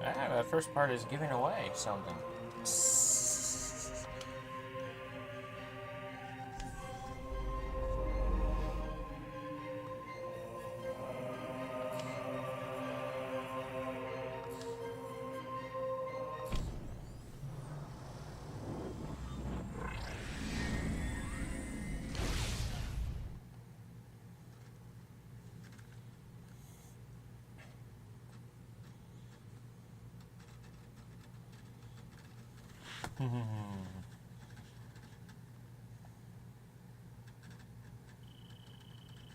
Ah, that first part is giving away something.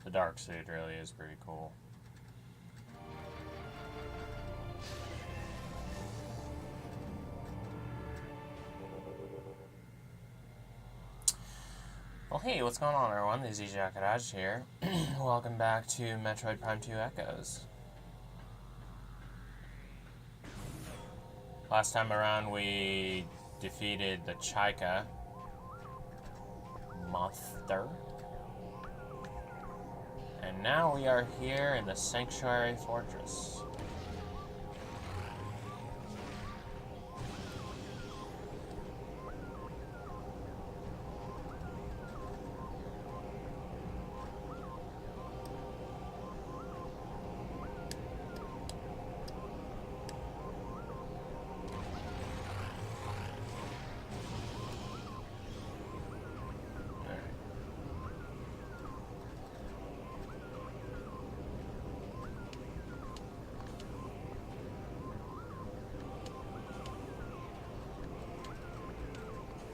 The dark suit really is pretty cool. Well, hey, what's going on, everyone? This is Jakaraj here. Welcome back to Metroid Prime 2 Echoes. Last time around, we defeated the Chaika monster. And now we are here in the Sanctuary Fortress.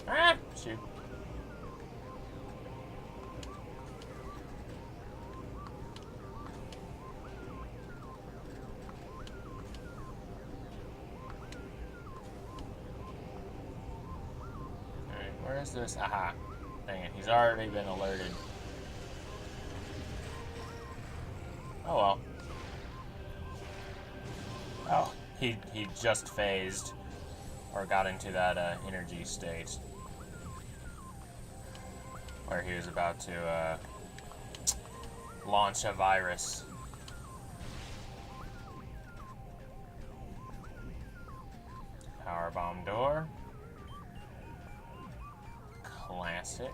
Ah, shoot. Alright, where is this? Aha. Dang it, he's already been alerted. Oh well. Oh, he just phased. Or got into that energy state. Where he was about to launch a virus. Powerbomb door. Classic.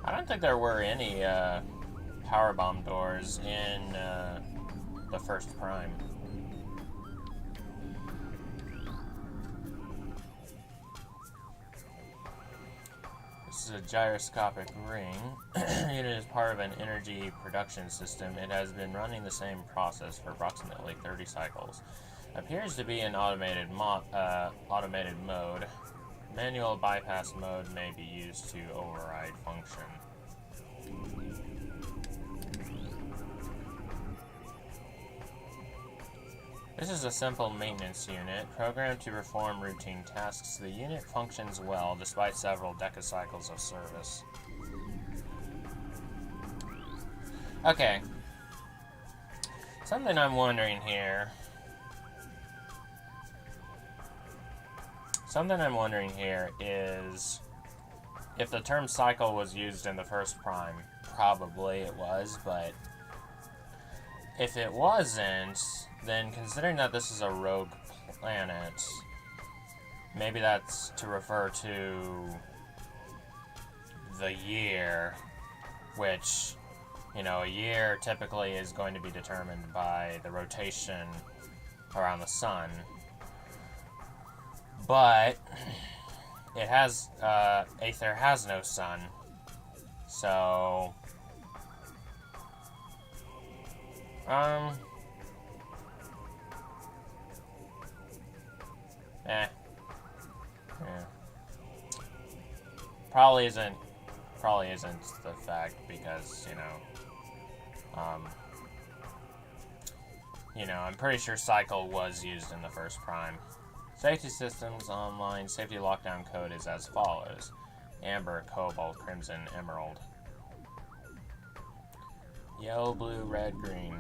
I don't think there were any powerbomb doors in the first Prime. This is a gyroscopic ring. It is part of an energy production system. It has been running the same process for approximately 30 cycles. Appears to be in automated mode. Manual bypass mode may be used to override function. This is a simple maintenance unit, programmed to perform routine tasks. The unit functions well, despite several decacycles of service. Okay. Something I'm wondering here. Is if the term cycle was used in the first Prime. Probably it was, but if it wasn't, then considering that this is a rogue planet, maybe that's to refer to the year, which, you know, a year typically is going to be determined by the rotation around the sun. But it has, Aether has no sun, so yeah. Probably isn't the fact because, I'm pretty sure Cycle was used in the first Prime. Safety systems online safety lockdown code is as follows: Amber, Cobalt, Crimson, Emerald. Yellow, blue, red, green.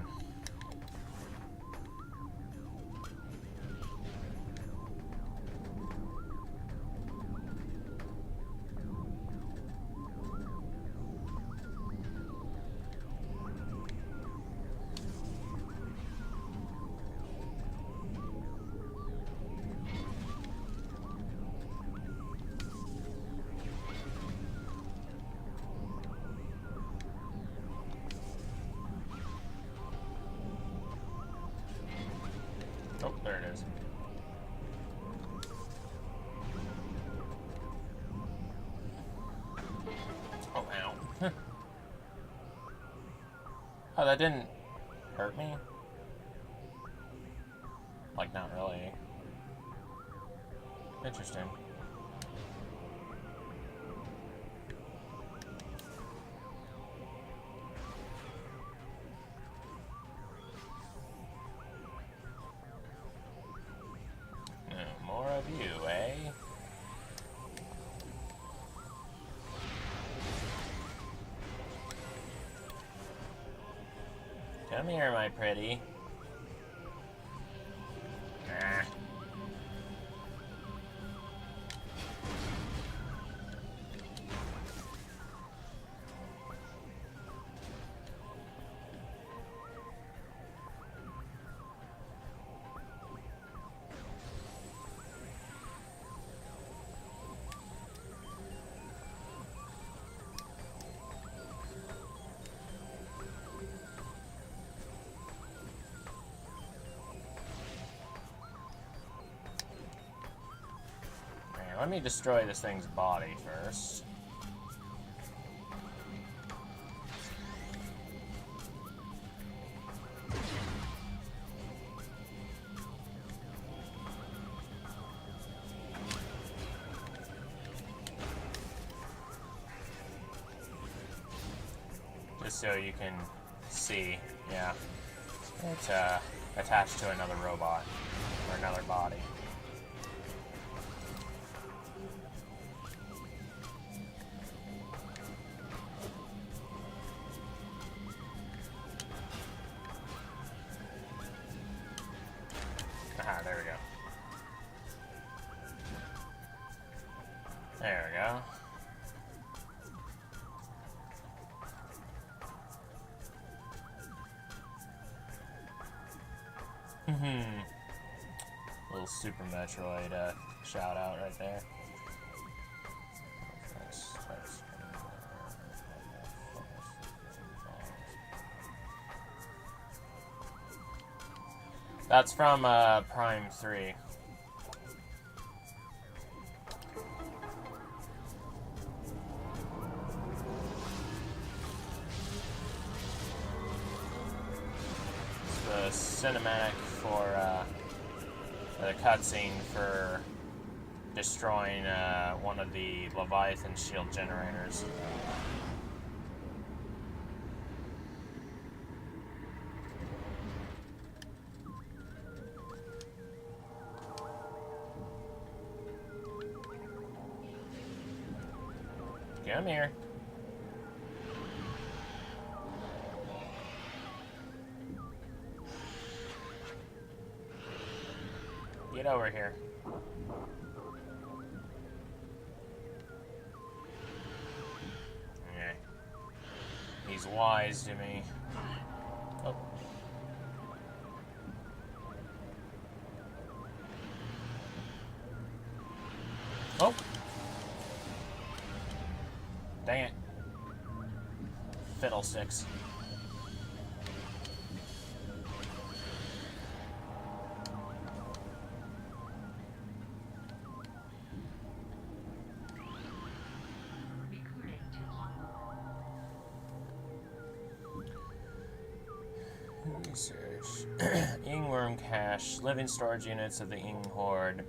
is. Oh, ow. Oh, that didn't hurt me? Like, not really. Interesting. More of you, eh? Come here, my pretty. Nah. Let me destroy this thing's body first. Just so you can see, yeah. It's attached to another robot, or another body. Aha, there we go. There we go. Little Super Metroid shout out right there. That's from Prime 3. It's the cinematic for the cutscene for destroying one of the Leviathan shield generators. Come here. Get over here. Okay. He's wise to me. Oh. Oh. Dang it. Fiddlesticks. Research. Ingworm cache. Living storage units of the Ing Horde.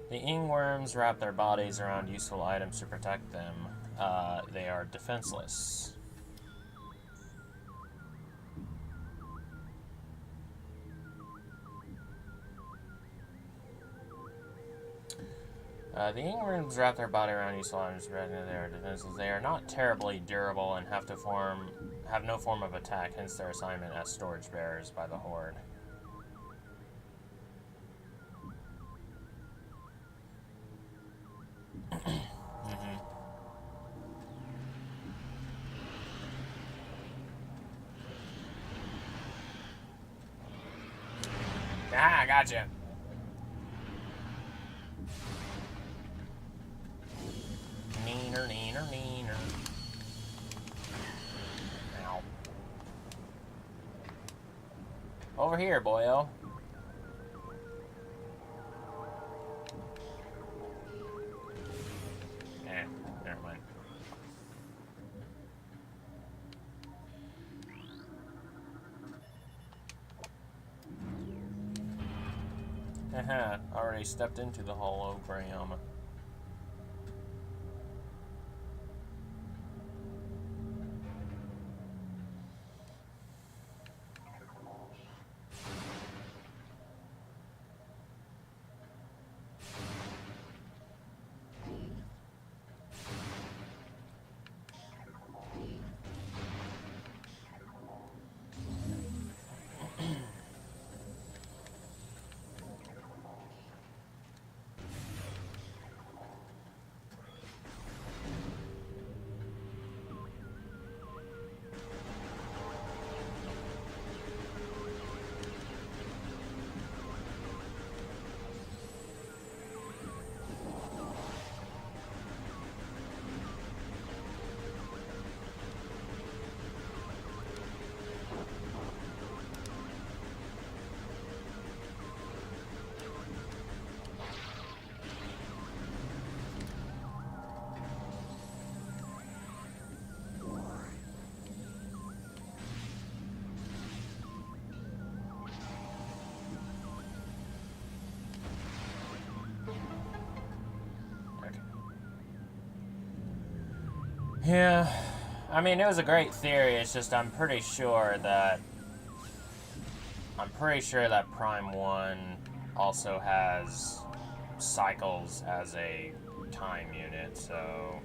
The Ingworms wrap their bodies around useful items to protect them. They are defenseless. The Ingworms wrap their body around useful items to protect them. They are defenseless. They are not terribly durable and have no form of attack, hence their assignment as storage bearers by the Horde. Ah, gotcha. Neener, neener, neener. Ow. Over here, boyo. Already stepped into the hologram. Yeah, I mean, it was a great theory. It's just I'm pretty sure that Prime 1 also has cycles as a time unit, so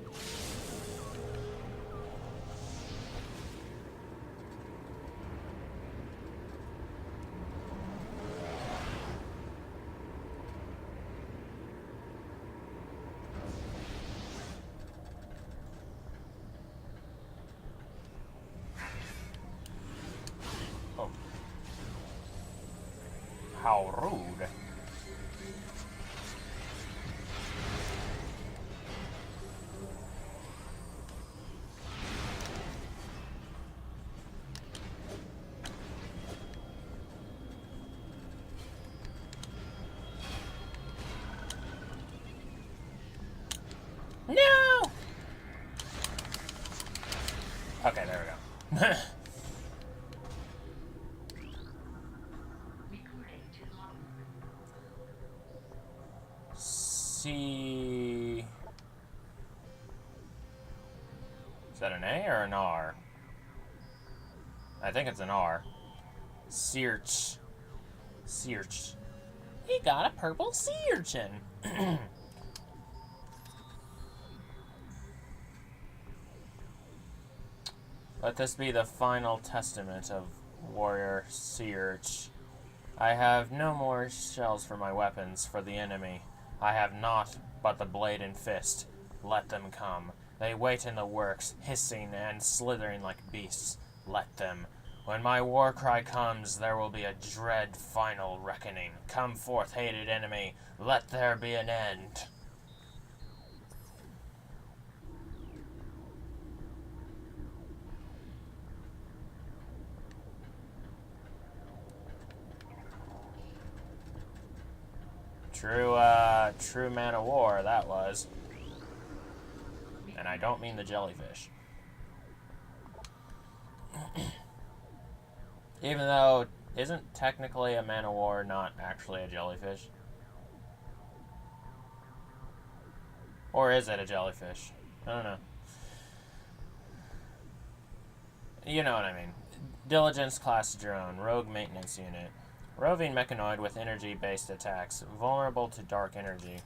oh. How rude. No! Okay, there we go. C... Is that an A or an R? I think it's an R. Search. Search. He got a purple sea urchin. Let this be the final testament of warrior sea urch. I have no more shells for my weapons for the enemy. I have naught but the blade and fist. Let them come. They wait in the works, hissing and slithering like beasts. Let them. When my war cry comes, there will be a dread final reckoning. Come forth, hated enemy. Let there be an end. True man of war, that was. And I don't mean the jellyfish. Even though, isn't technically a man of war not actually a jellyfish? Or is it a jellyfish? I don't know. You know what I mean. Diligence class drone, rogue maintenance unit. Roving mechanoid with energy-based attacks, vulnerable to dark energy.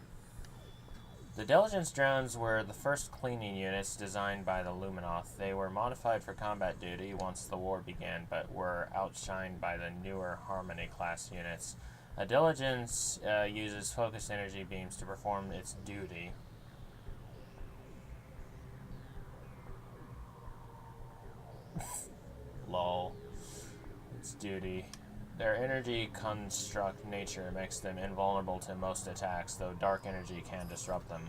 The Diligence drones were the first cleaning units designed by the Luminoth. They were modified for combat duty once the war began, but were outshined by the newer Harmony class units. A Diligence uses focused energy beams to perform its duty. Lol. Its duty. Their energy construct nature makes them invulnerable to most attacks, though dark energy can disrupt them.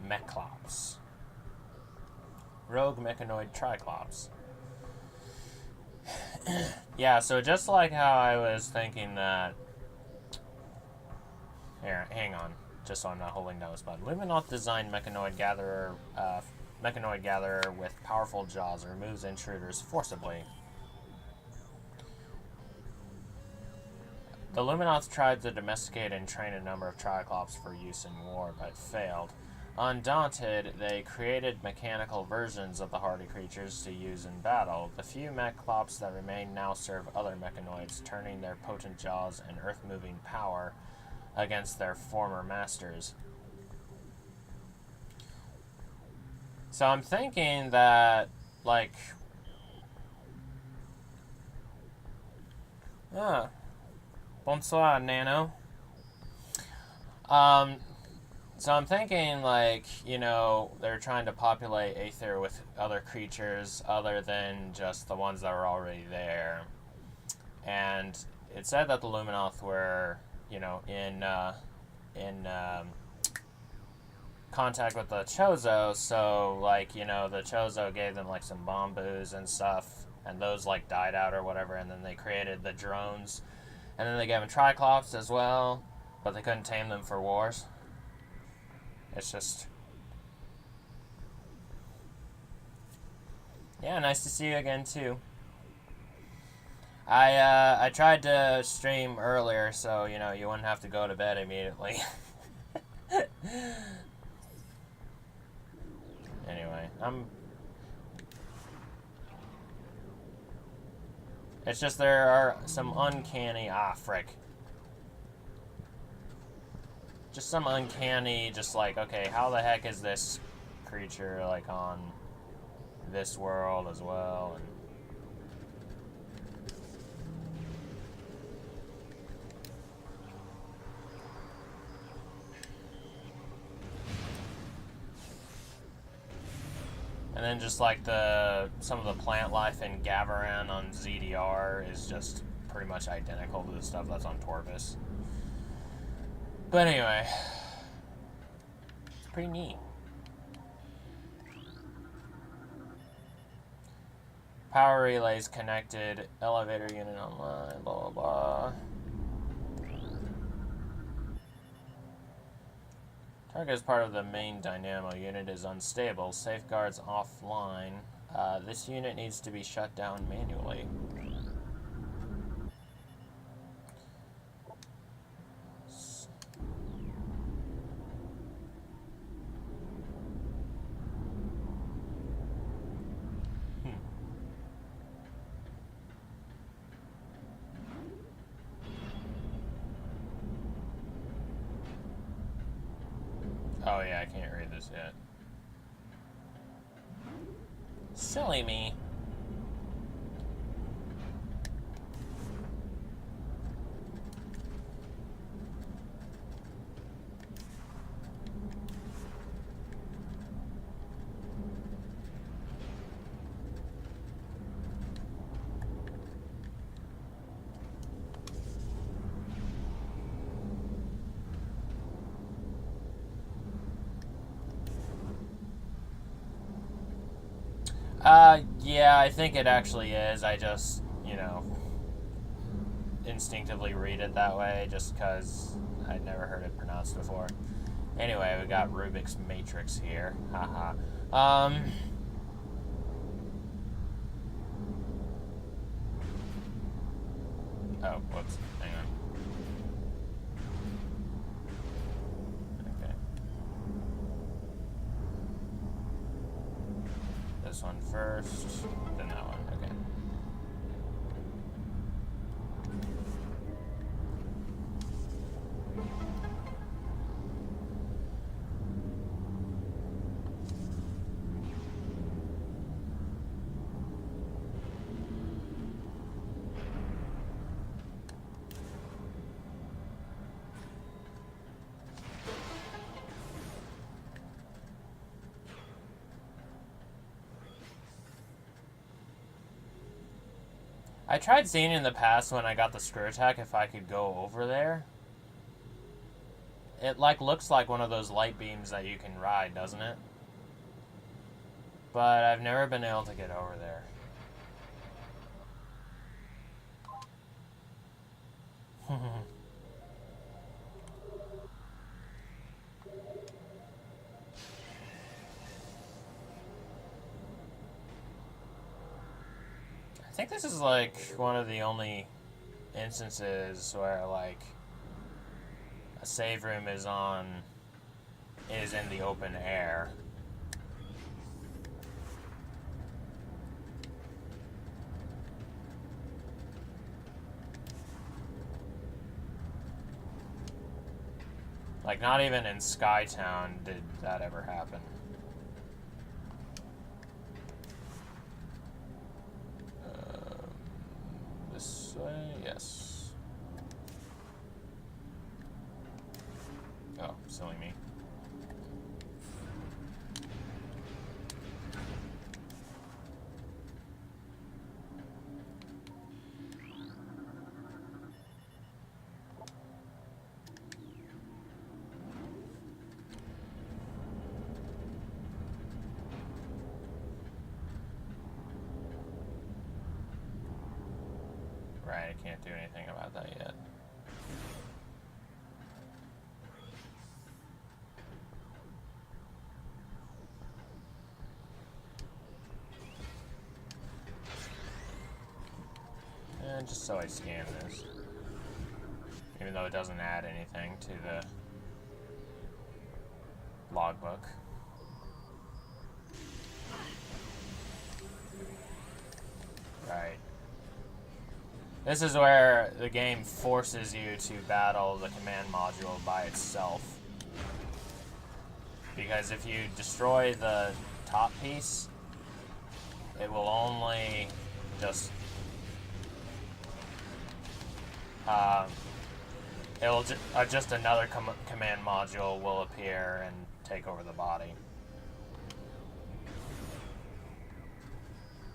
Mechlops. Rogue Mechanoid Triclops. Yeah, so just like how I was thinking that... Here, hang on. just so I'm not holding down this button. Luminoth designed Mechanoid Gatherer with powerful jaws removes intruders forcibly. The Luminoth tried to domesticate and train a number of Triclops for use in war, but failed. Undaunted, they created mechanical versions of the hardy creatures to use in battle. The few Mechclops that remain now serve other Mechanoids, turning their potent jaws and earth-moving power against their former masters. So I'm thinking that, like... Bonsoir, Nano. So I'm thinking, like, you know, they're trying to populate Aether with other creatures other than just the ones that were already there. And it said that the Luminoth were, you know, in contact with the Chozo, so, like, you know, the Chozo gave them, like, some bamboos and stuff, and those, like, died out or whatever, and then they created the drones. And then they gave them Triclops as well, but they couldn't tame them for wars. It's just... Yeah, nice to see you again, too. I tried to stream earlier, so, you know, you wouldn't have to go to bed immediately. Anyway, It's just there are some uncanny... Ah, frick. Just some uncanny, just like, okay, how the heck is this creature, like, on this world as well? And then just like some of the plant life in Gavaran on ZDR is just pretty much identical to the stuff that's on Torvus. But anyway, it's pretty neat. Power relays connected, elevator unit online, blah blah blah. Target is part of the main dynamo unit is unstable. Safeguards offline. This unit needs to be shut down manually. Oh yeah, I can't read this yet. Silly me. Yeah, I think it actually is. I just, you know, instinctively read it that way just because I'd never heard it pronounced before. Anyway, we got Rubik's Matrix here. Haha. Oh, whoops. Hang on. Okay. This one first, then that one. Okay. I tried seeing in the past when I got the screw attack if I could go over there. It like looks like one of those light beams that you can ride, doesn't it? But I've never been able to get over there. think this is like one of the only instances where like a save room is in the open air. Like, not even in Skytown did that ever happen. This way? Yes. Oh, silly me. Right, I can't do anything about that yet. And just so I scan this. Even though it doesn't add anything to the logbook. Right. This is where the game forces you to battle the command module by itself. Because if you destroy the top piece, it will only just... just another command module will appear and take over the body.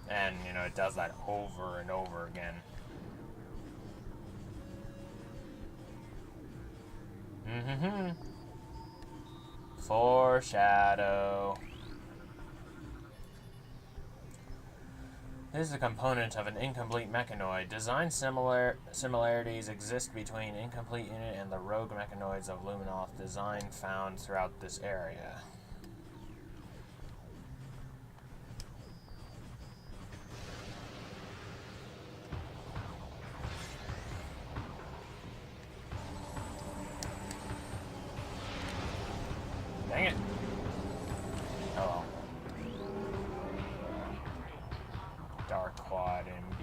And, you know, it does that over and over again. Mm-hmm. Foreshadow. This is a component of an incomplete mechanoid. Design similarities exist between incomplete unit and the rogue mechanoids of Luminoth design found throughout this area. Dang it. Oh well. Dark Quad MB.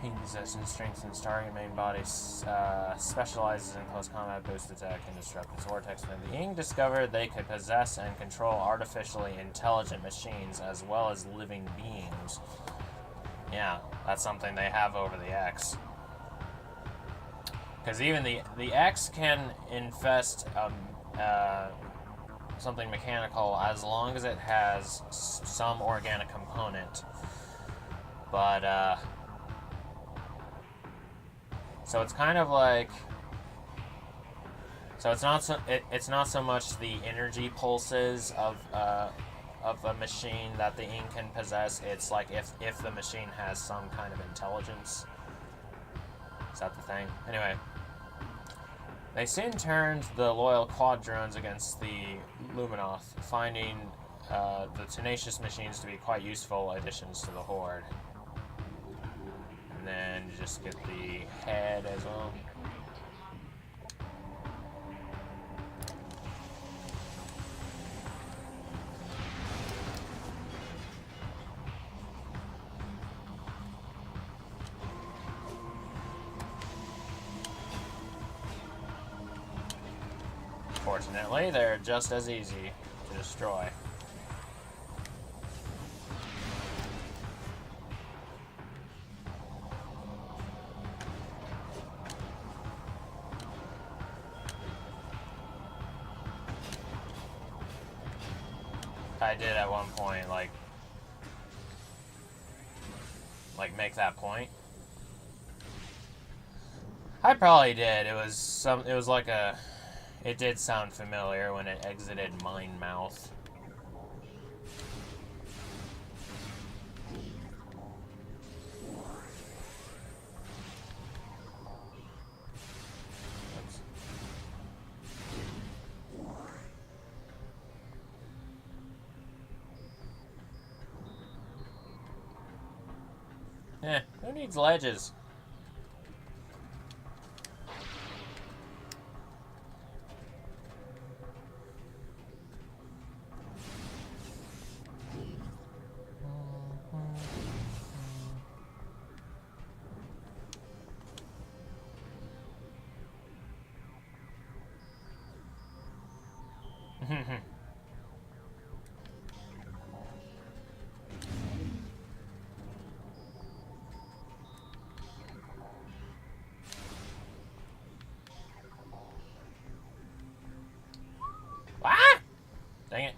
Heat possession strengthens target main body, specializes in close combat, boost attack, and disrupt its vortex. The Ing discovered they could possess and control artificially intelligent machines as well as living beings. Yeah, that's something they have over the X. Because even the X can infest something mechanical as long as it has some organic component. But, so it's kind of like... So it's not so much the energy pulses of a machine that the Ing can possess. It's like if the machine has some kind of intelligence. Is that the thing? Anyway. They soon turned the loyal quad drones against the Luminoth, finding the tenacious machines to be quite useful additions to the Horde. And then you just get the head as well. Fortunately, they're just as easy to destroy. I did at one point, like make that point. I probably did. It was like a... It did sound familiar when it exited Mine Mouth. Who needs ledges? Ah! Dang it.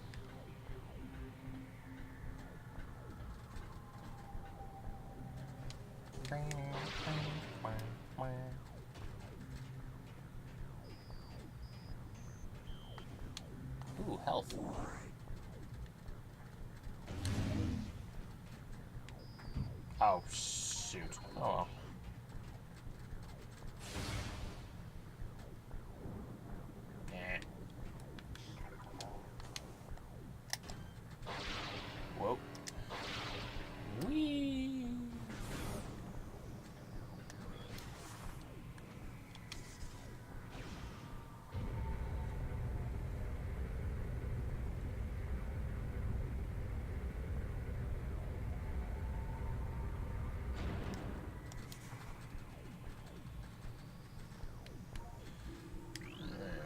Ooh, health. Oh, shoot. Oh, well. Eh. Whoa. Whee!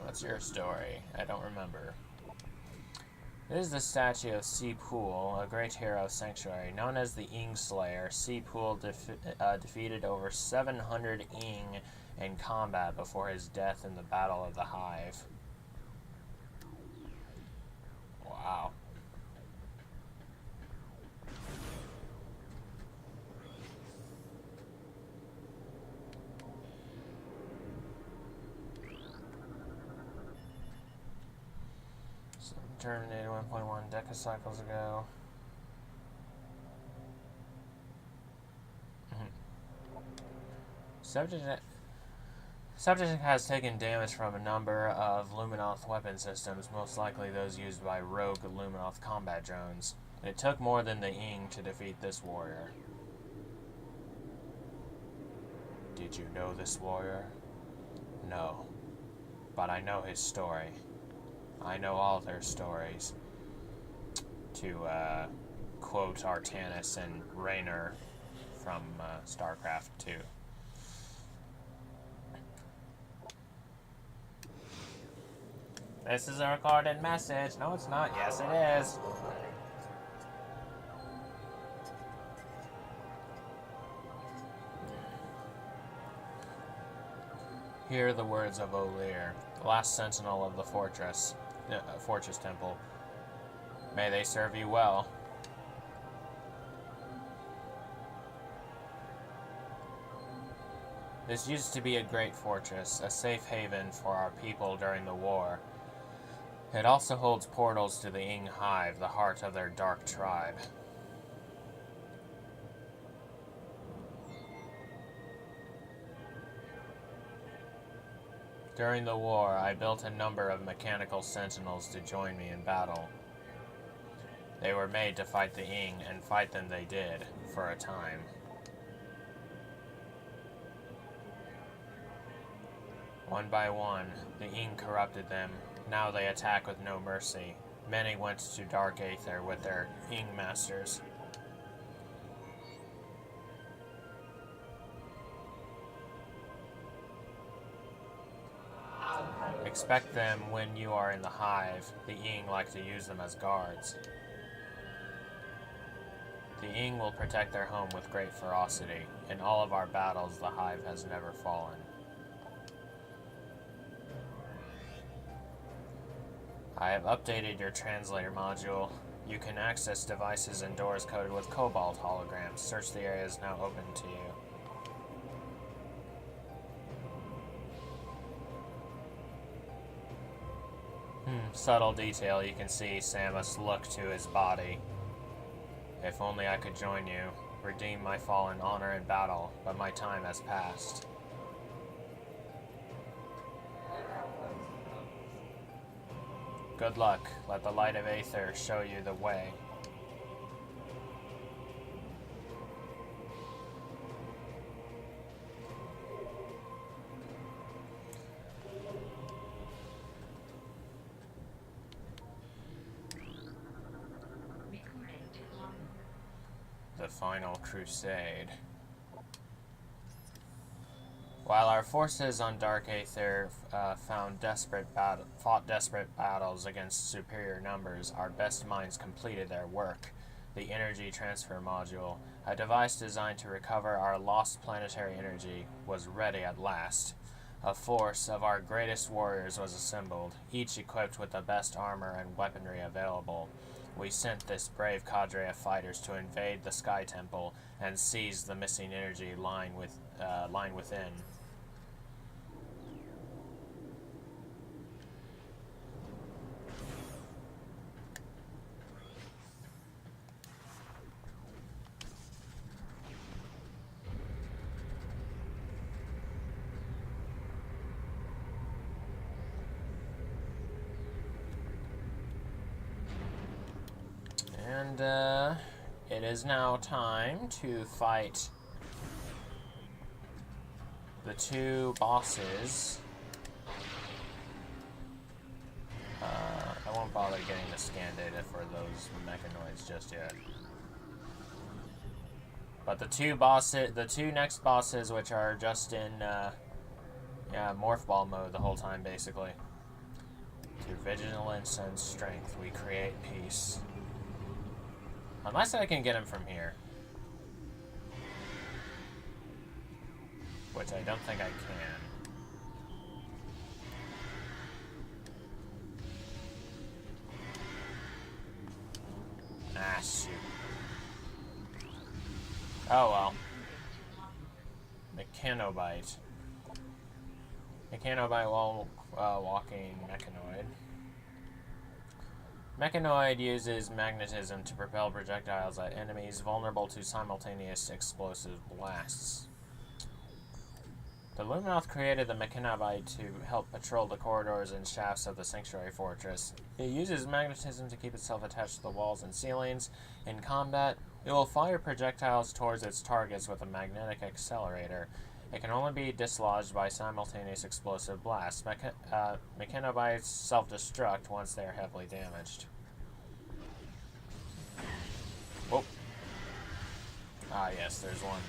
What's your story? I don't remember. This is the statue of Si Pool, a great hero sanctuary. Known as the Ing Slayer, Si Pool defeated over 700 Ing in combat before his death in the Battle of the Hive. Wow. Terminated 1.1 decacycles ago. Subject has taken damage from a number of Luminoth weapon systems, most likely those used by rogue Luminoth combat drones. It took more than the Ing to defeat this warrior. Did you know this warrior? No. But I know his story. I know all their stories. To quote Artanis and Raynor from StarCraft 2. This is a recorded message. No, it's not. Yes, it is. Hear the words of O'Lear, the last sentinel of the fortress temple. May they serve you well. This used to be a great fortress, a safe haven for our people during the war. It also holds portals to the Ing Hive, the heart of their dark tribe. During the war, I built a number of mechanical sentinels to join me in battle. They were made to fight the Ing, and fight them they did, for a time. One by one, the Ing corrupted them. Now they attack with no mercy. Many went to Dark Aether with their Ing masters. Expect them when you are in the Hive. The Ing like to use them as guards. The Ing will protect their home with great ferocity. In all of our battles, the Hive has never fallen. I have updated your translator module. You can access devices and doors coded with cobalt holograms. Search the area is now open to you. Subtle detail, you can see Samus look to his body. If only I could join you, redeem my fallen honor in battle, but my time has passed. Good luck. Let the light of Aether show you the way. final crusade. While our forces on Dark Aether fought desperate battles against superior numbers, our best minds completed their work. The Energy Transfer Module, a device designed to recover our lost planetary energy, was ready at last. A force of our greatest warriors was assembled, each equipped with the best armor and weaponry available. We sent this brave cadre of fighters to invade the Sky Temple and seize the missing energy line within. And, it is now time to fight the two bosses. I won't bother getting the scan data for those mechanoids just yet. But the two next bosses, which are just in, morph ball mode the whole time, basically. Through vigilance and strength, we create peace. Unless I can get him from here. Which I don't think I can. Ah, shoot. Oh well. Mechanobite. Mechanobite while walking mechanoid. Mechanoid uses magnetism to propel projectiles at enemies vulnerable to simultaneous explosive blasts. The Luminoth created the Mechanobite to help patrol the corridors and shafts of the Sanctuary Fortress. It uses magnetism to keep itself attached to the walls and ceilings. In combat, it will fire projectiles towards its targets with a magnetic accelerator. It can only be dislodged by simultaneous explosive blasts. Mechanobites self-destruct once they are heavily damaged. Oh. Ah, yes, there's one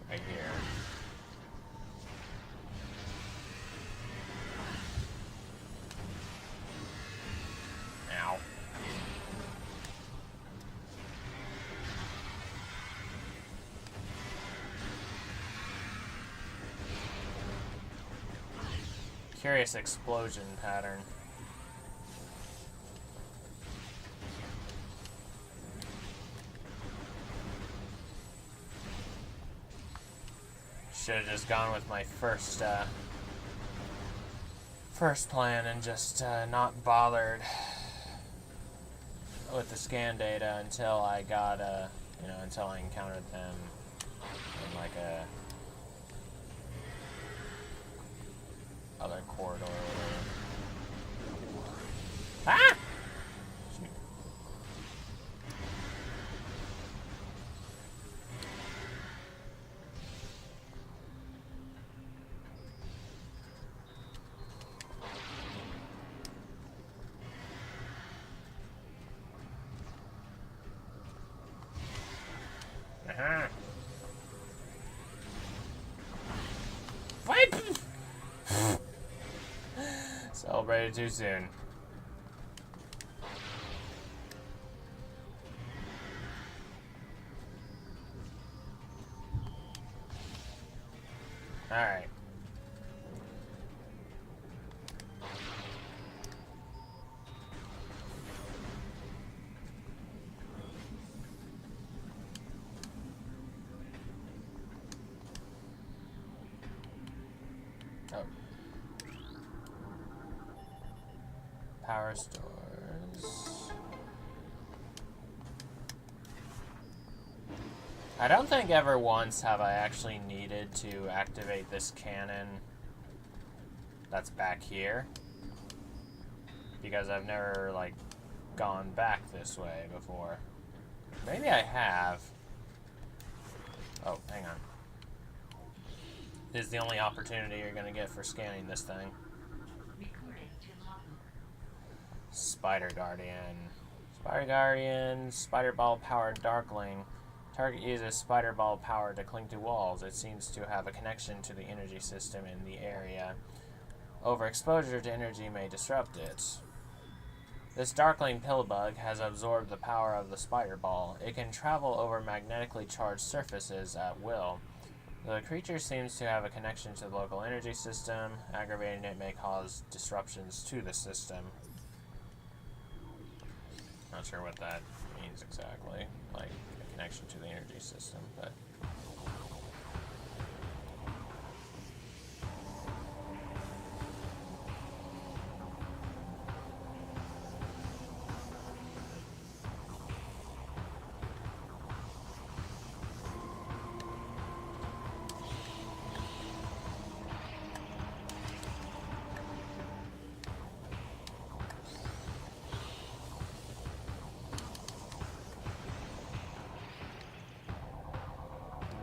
right here. Ow. Curious explosion pattern. Should have just gone with my first plan and just not bothered with the scan data until I got until I encountered them in like a other corridor or whatever. Ah! Shoot. Uh-huh. Wipe! Celebrated too soon. Alright. Oh. Power stores. I don't think ever once have I actually needed to activate this cannon that's back here. Because I've never, like, gone back this way before. Maybe I have. Oh, hang on. This is the only opportunity you're gonna get for scanning this thing. Spider Guardian. Spider Guardian, Spider Ball powered Darkling. Target uses spider ball power to cling to walls. It seems to have a connection to the energy system in the area. Overexposure to energy may disrupt it. This Darkling Pillbug has absorbed the power of the spider ball. It can travel over magnetically charged surfaces at will. The creature seems to have a connection to the local energy system. Aggravating it may cause disruptions to the system. Not sure what that means exactly, like a connection to the energy system, but...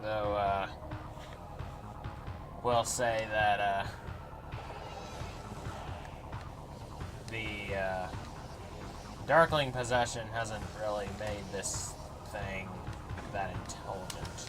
Though, we'll say that, the, Darkling possession hasn't really made this thing that intelligent.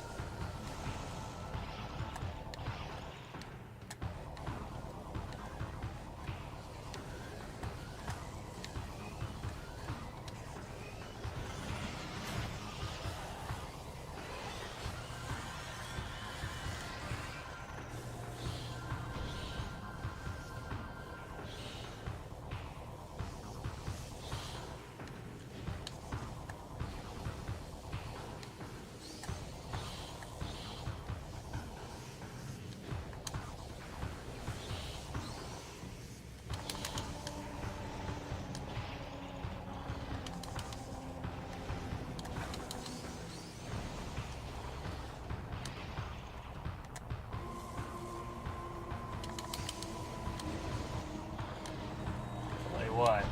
What?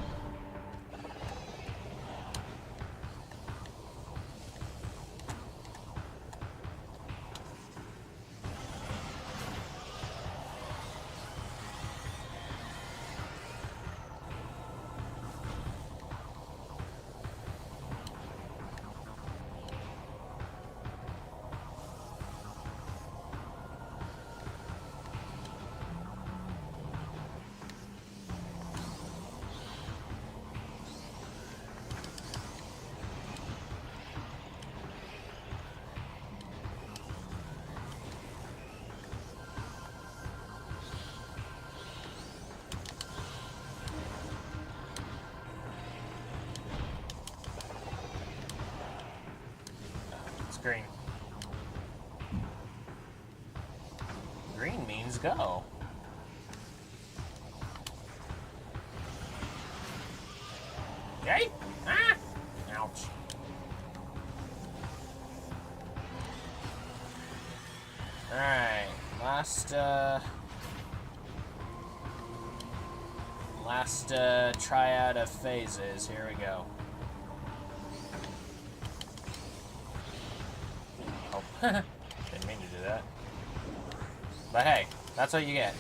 Green. Green means go. Yay! Ah! Ouch. Alright, last triad of phases. Here we go. Didn't mean to do that. But hey, that's what you get.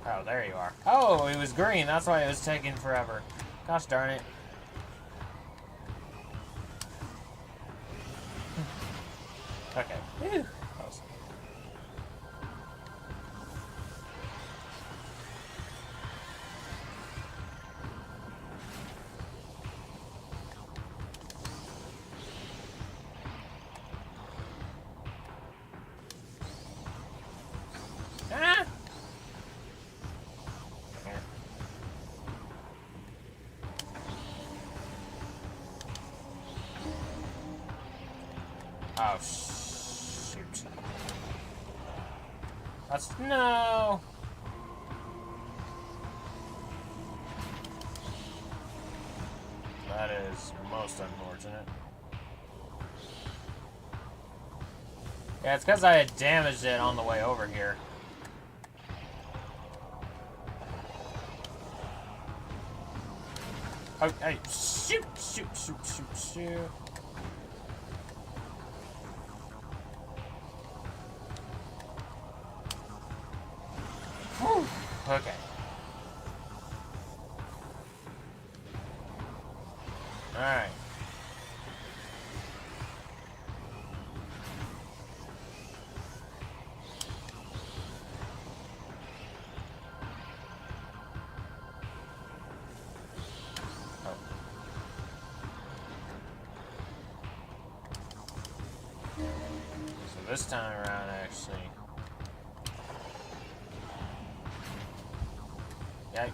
Oh, there you are. Oh, it was green. That's why it was taking forever. Gosh darn it. Okay. Whew. Close. Ah! Oh, shoot. That's... No! That is most unfortunate. Yeah, it's because I had damaged it on the way over here. Oh, hey, shoot, shoot, shoot, shoot, shoot. Whew. Okay. Alright. This time around, actually. Yikes.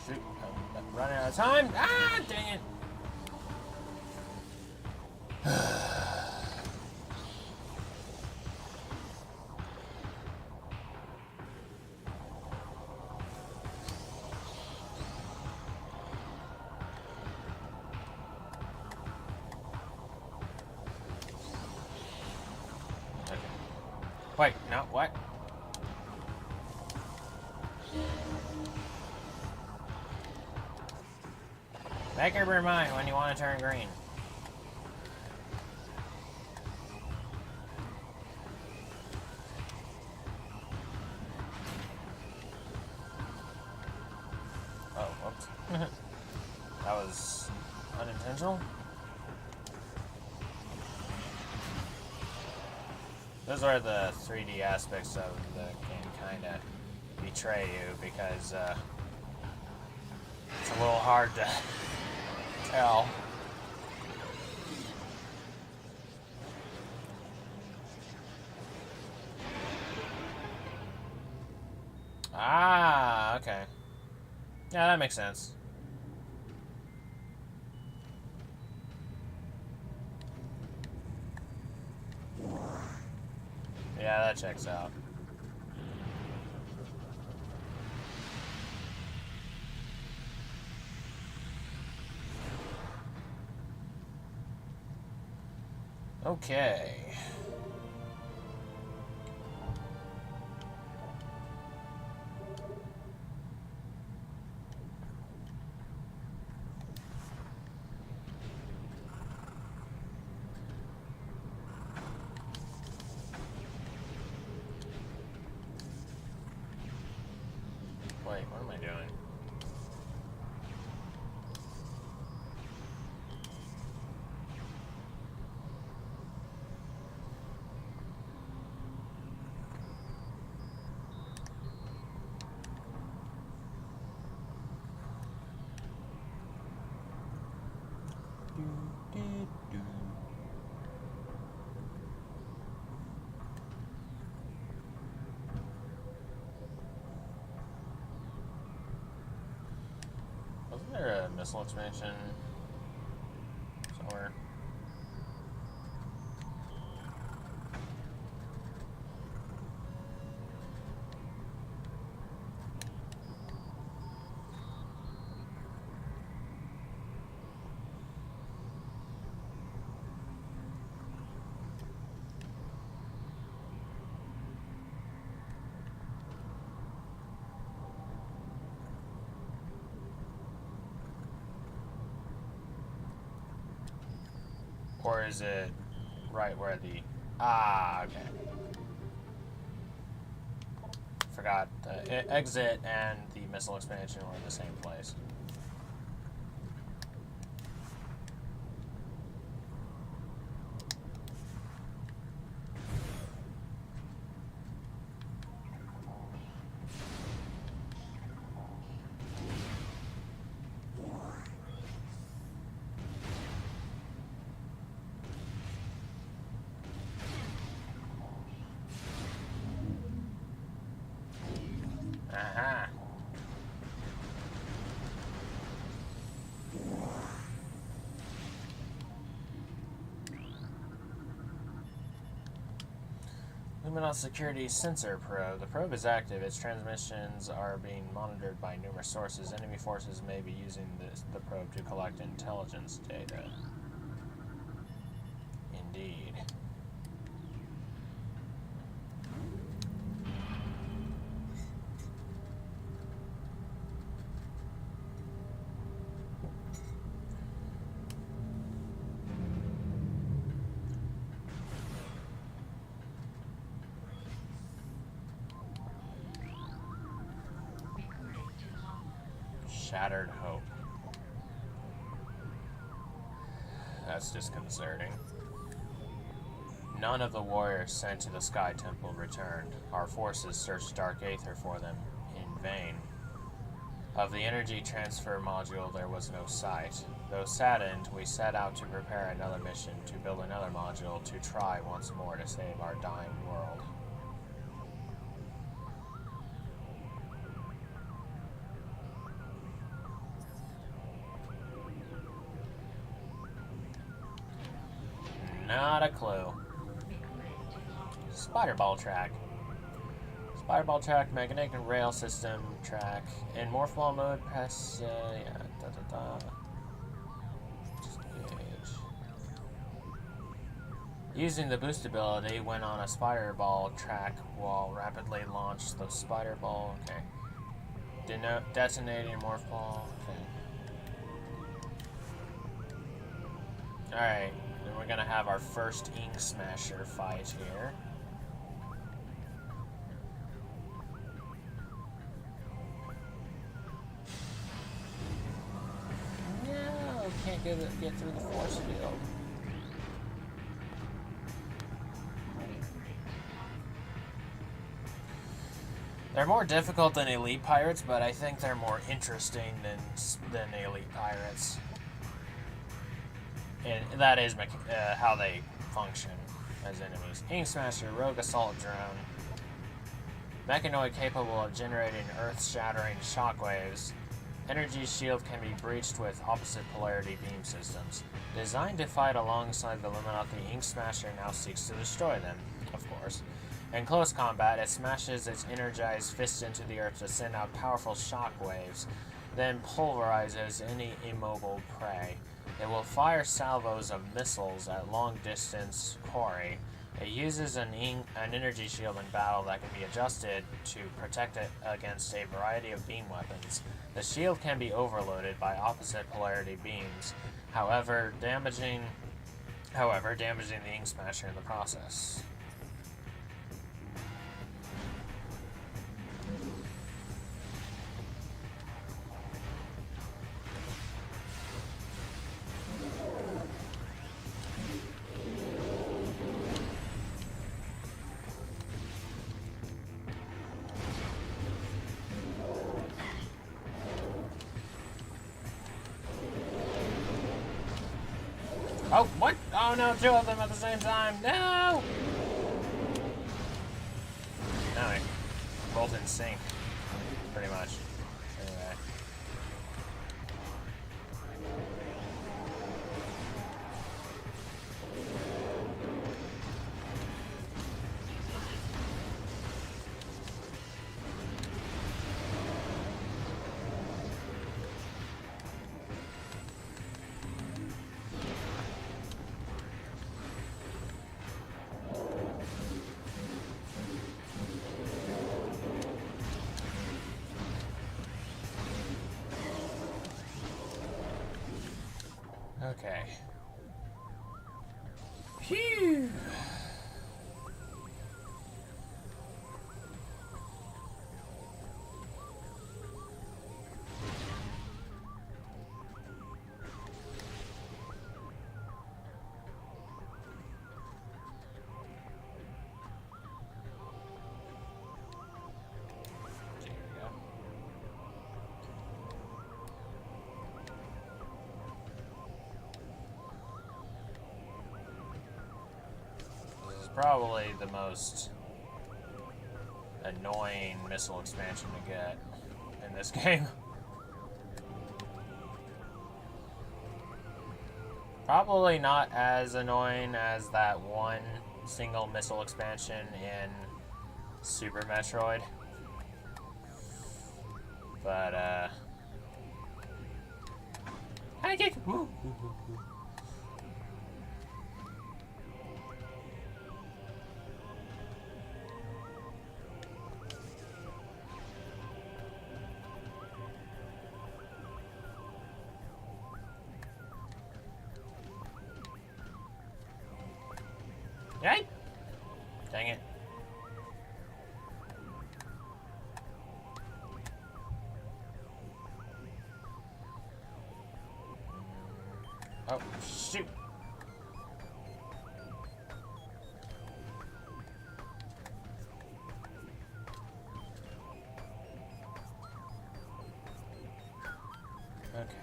Shoot, I'm running out of time. Ah, dang it. Okay. Wait, no, what? Make up your mind when you want to turn green. Oh, whoops. That was unintentional. Those are the 3D aspects of the game kind of betray you because it's a little hard to tell. Ah, okay. Yeah, that makes sense. Yeah, that checks out. Okay. Wait, what am I doing? Wasn't there a missile expansion somewhere? Or is it right where the... Ah, okay. Forgot. Exit and the missile expansion were in the same place. Aha. Luminous Security Sensor Probe. The probe is active. Its transmissions are being monitored by numerous sources. Enemy forces may be using the probe to collect intelligence data. Indeed. Shattered Hope. That's disconcerting. None of the warriors sent to the Sky Temple returned. Our forces searched Dark Aether for them in vain. Of the energy transfer module, there was no sight. Though saddened, we set out to prepare another mission to build another module to try once more to save our dying world. Not a clue. Spider-Ball track. Spider-Ball track, magnetic rail system track. In morph ball mode, press, Just engage. Using the boost ability, went on a Spider-Ball track while rapidly launched the Spider-Ball. Okay. Detonating morph ball. Okay. Alright. Then we're gonna have our first Ink Smasher fight here. No, can't get through the force field. They're more difficult than Elite Pirates, but I think they're more interesting than Elite Pirates. And that is how they function as enemies. Ink Smasher, Rogue Assault Drone. Mechanoid capable of generating earth-shattering shockwaves. Energy shield can be breached with opposite polarity beam systems. Designed to fight alongside the Illuminati, Ink Smasher now seeks to destroy them, of course. In close combat, it smashes its energized fist into the earth to send out powerful shockwaves, then pulverizes any immobile prey. It will fire salvos of missiles at long-distance quarry. It uses an energy shield in battle that can be adjusted to protect it against a variety of beam weapons. The shield can be overloaded by opposite polarity beams, however damaging the Ink Smasher in the process. Oh, what? Oh no, two of them at the same time. No! No, they're both in sync, pretty much. Anyway. Okay. Phew. Probably the most annoying missile expansion to get in this game. Probably not as annoying as that one single missile expansion in Super Metroid. But, I get. Right? Dang it. Oh, shoot. Okay.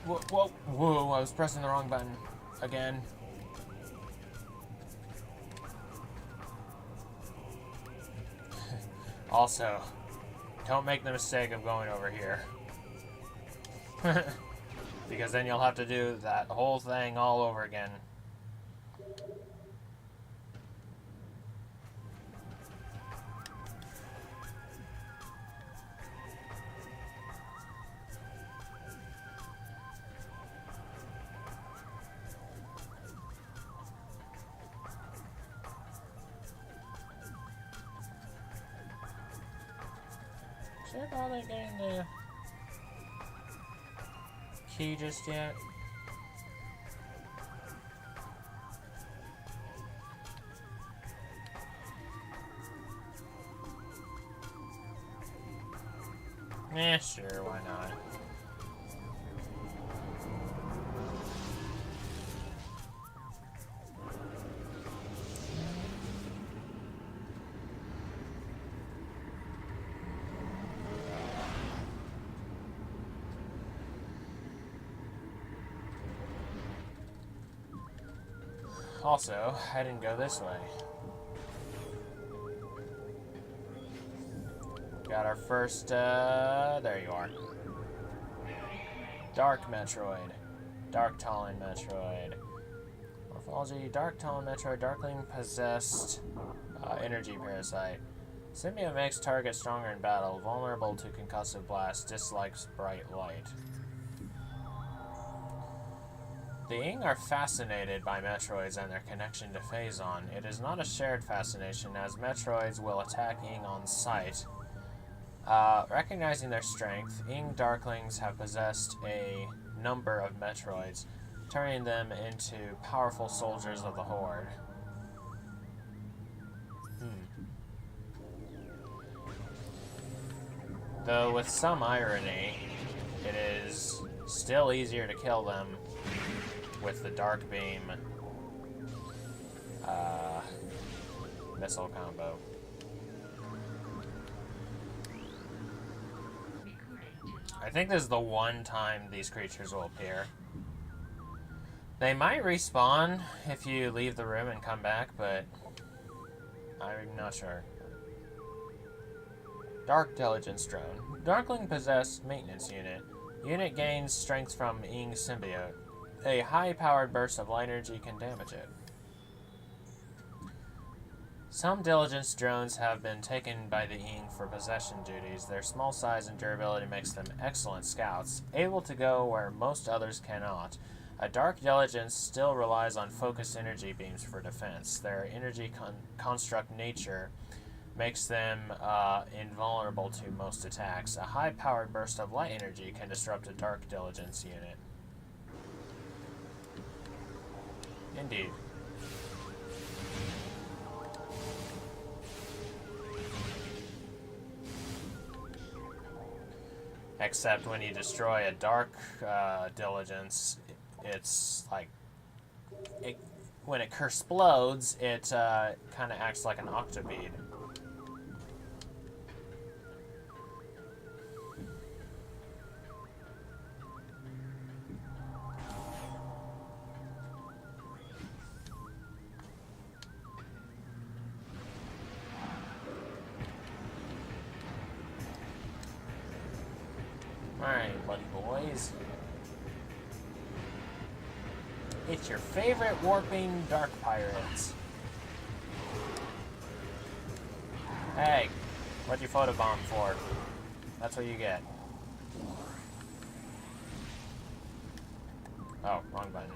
Whoa, whoa, whoa, I was pressing the wrong button again. Also, don't make the mistake of going over here. Because then you'll have to do that whole thing all over again. Should I bother getting the key just yet? Eh, sure, why not? Also, I didn't go this way. Got our first, there you are. Dark Metroid. Dark Talon Metroid. Morphology, Dark Talon Metroid, Darkling possessed energy parasite. Symbiote makes target stronger in battle, vulnerable to concussive blast, dislikes bright light. The Ing are fascinated by Metroids and their connection to Phazon. It is not a shared fascination, as Metroids will attack Ing on sight. Recognizing their strength, Ing Darklings have possessed a number of Metroids, turning them into powerful soldiers of the Horde. Though with some irony, it is still easier to kill them with the Dark Beam missile combo. I think this is the one time these creatures will appear. They might respawn if you leave the room and come back, but I'm not sure. Dark Diligence Drone. Darkling possessed maintenance unit. Unit gains strength from Ing symbiote. A high-powered burst of light energy can damage it. Some Diligence drones have been taken by the Ing for possession duties. Their small size and durability makes them excellent scouts, able to go where most others cannot. A Dark Diligence still relies on focused energy beams for defense. Their energy construct nature makes them invulnerable to most attacks. A high-powered burst of light energy can disrupt a Dark Diligence unit. Indeed. Except when you destroy a Dark Diligence, it's like... when it kersplodes, it kind of acts like an octobead. Alright, buddy boys. It's your favorite warping dark pirates. Hey, what'd you photobomb for? That's what you get. Oh, wrong button.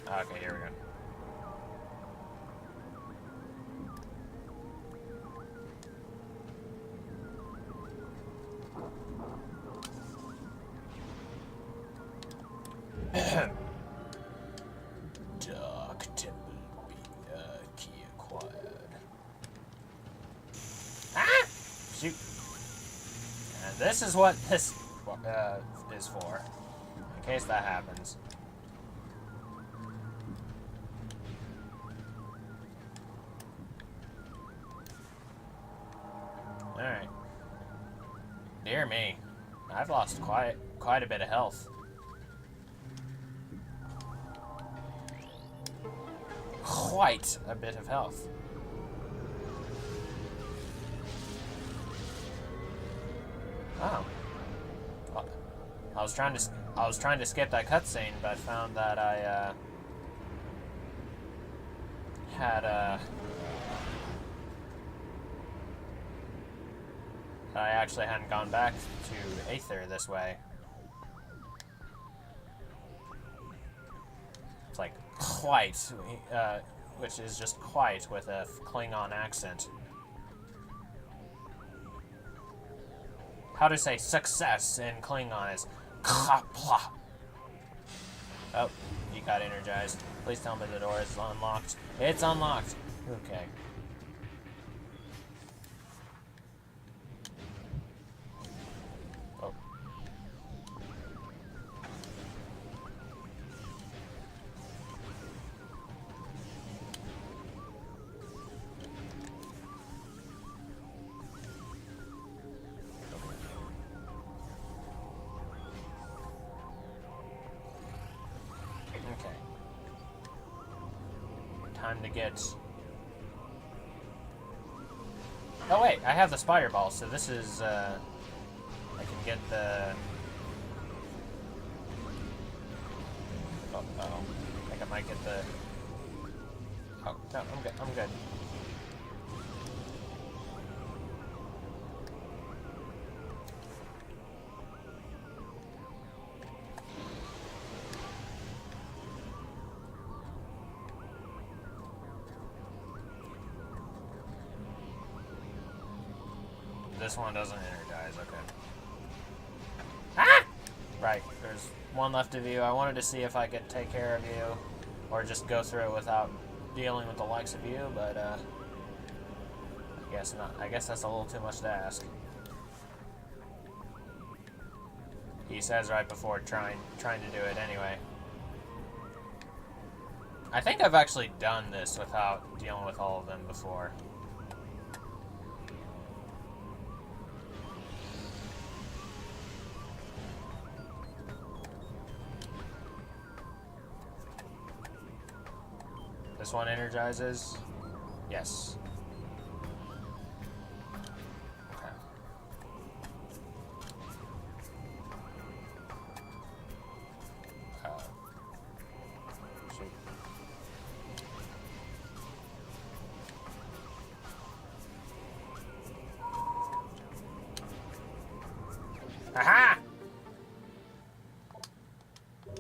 Okay, here we go. Dark Temple key acquired. Ah! Shoot. And this is what this is for, in case that happens. Alright. Dear me. I've lost quite a bit of health. Quite a bit of health. Oh. Well, I was trying to skip that cutscene, but found that I I actually hadn't gone back to Aether this way. It's like quite, which is just quite with a Klingon accent. How to say success in Klingon is kapla. Oh, you got energized. Please tell me the door is unlocked. It's unlocked. Okay. Oh. Okay. Time to get... Oh wait, I have the spider ball, so this is, I can get the... Uh-oh. I think I might get the... Oh, no, I'm good, I'm good. This one doesn't energize, okay. Ah! Right, there's one left of you. I wanted to see if I could take care of you, or just go through it without dealing with the likes of you, but, I guess not. I guess that's a little too much to ask. He says right before trying to do it anyway. I think I've actually done this without dealing with all of them before. This one energizes? Yes. Okay. Shoot. Aha!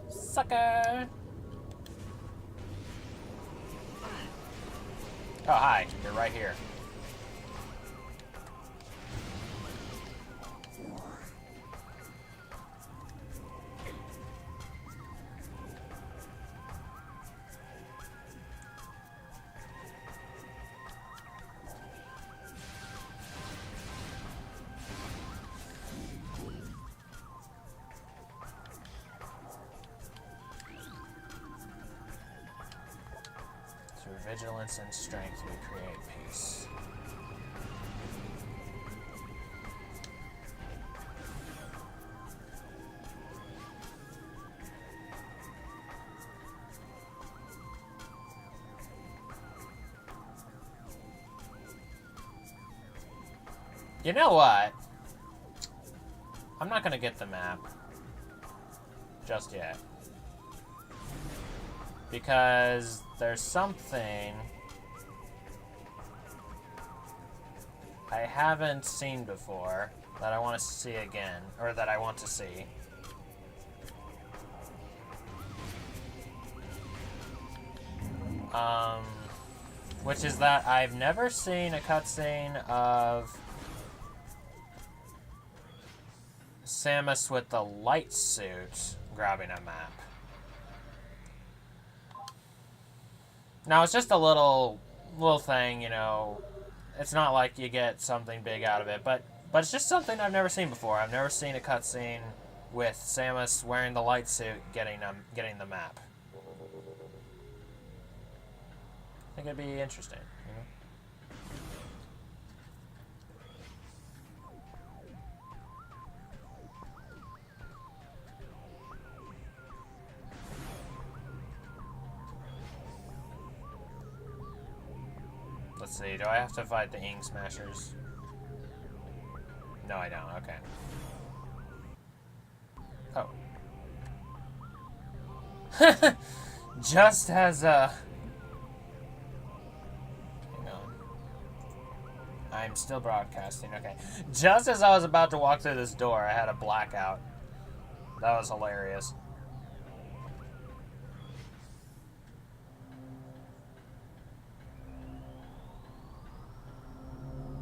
Sucker! Oh, hi. You're right here. Through vigilance and strength, we create peace. You know what? I'm not gonna get the map just yet. Because there's something I haven't seen before that I want to see again, or that I want to see. Which is that I've never seen a cutscene of Samus with the light suit grabbing a map. Now, it's just a little thing, you know. It's not like you get something big out of it, but it's just something I've never seen before. I've never seen a cutscene with Samus wearing the light suit getting the map. I think it'd be interesting, you know? Let's see, do I have to fight the Ing Smashers? No, I don't, okay. Oh. Just as, hang on. I'm still broadcasting, okay. Just as I was about to walk through this door, I had a blackout. That was hilarious.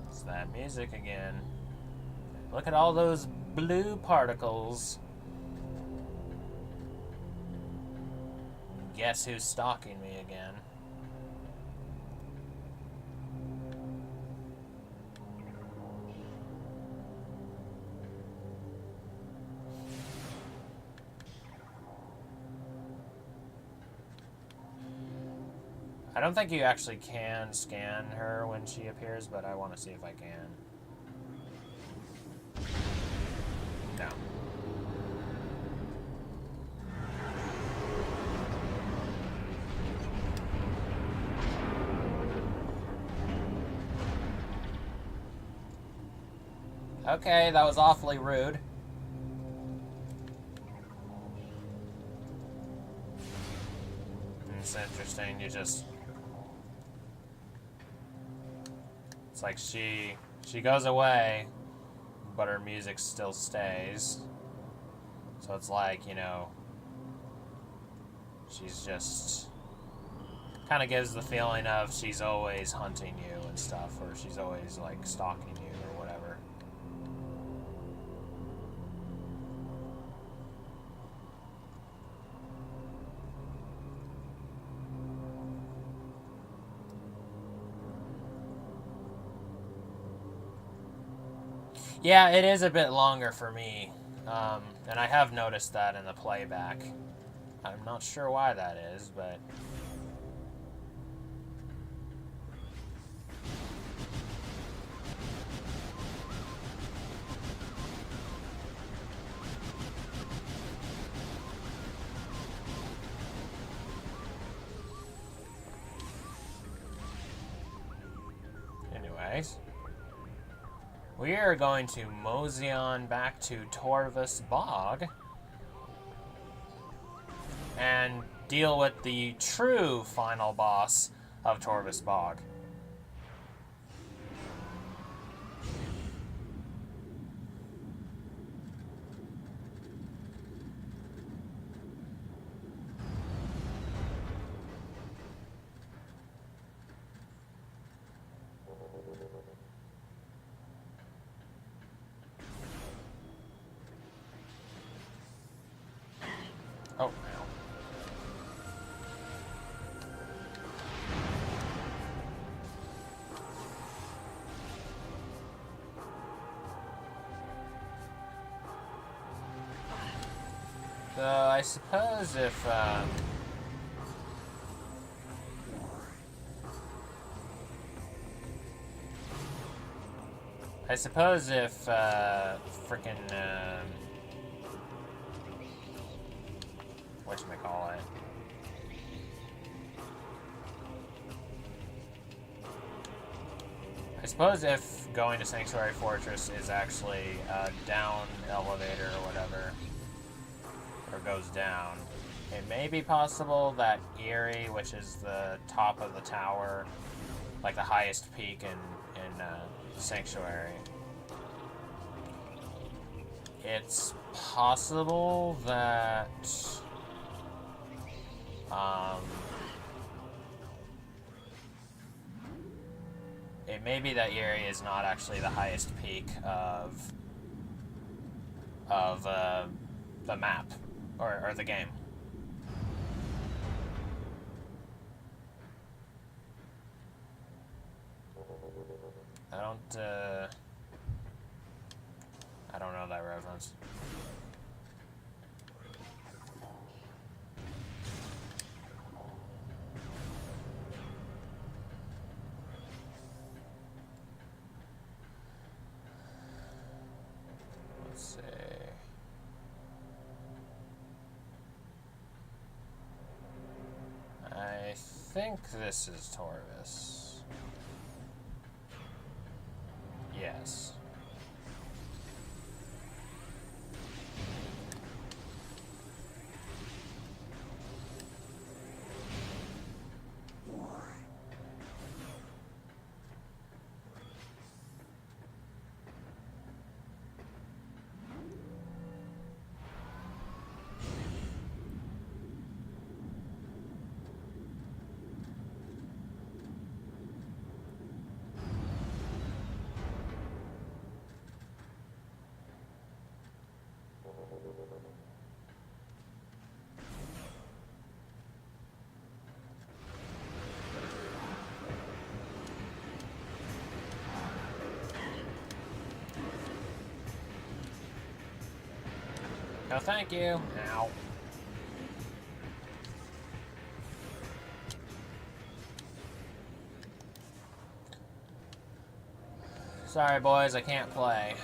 It's that music again. Look at all those blue particles. Guess who's stalking me again? I don't think you actually can scan her when she appears, but I want to see if I can. No. Okay, that was awfully rude. It's interesting, you just... It's like she goes away, but her music still stays. So it's like, you know, she's just... kind of gives the feeling of she's always hunting you and stuff, or she's always, like, stalking you or whatever. Yeah, it is a bit longer for me, and I have noticed that in the playback. I'm not sure why that is, but... Anyways... We are going to mosey on back to Torvus Bog and deal with the true final boss of Torvus Bog. Oh, ow. So, I suppose if, frickin', whatchamacallit. I suppose if going to Sanctuary Fortress is actually a down elevator or whatever, or goes down. It may be possible that Eerie, which is the top of the tower, like the highest peak in Sanctuary, it's possible that it may be that Eerie is not actually the highest peak of the map or the game. I don't know that reference. Let's see. I think this is Torvis. Yes. No, thank you. Ow. Sorry, boys, I can't play.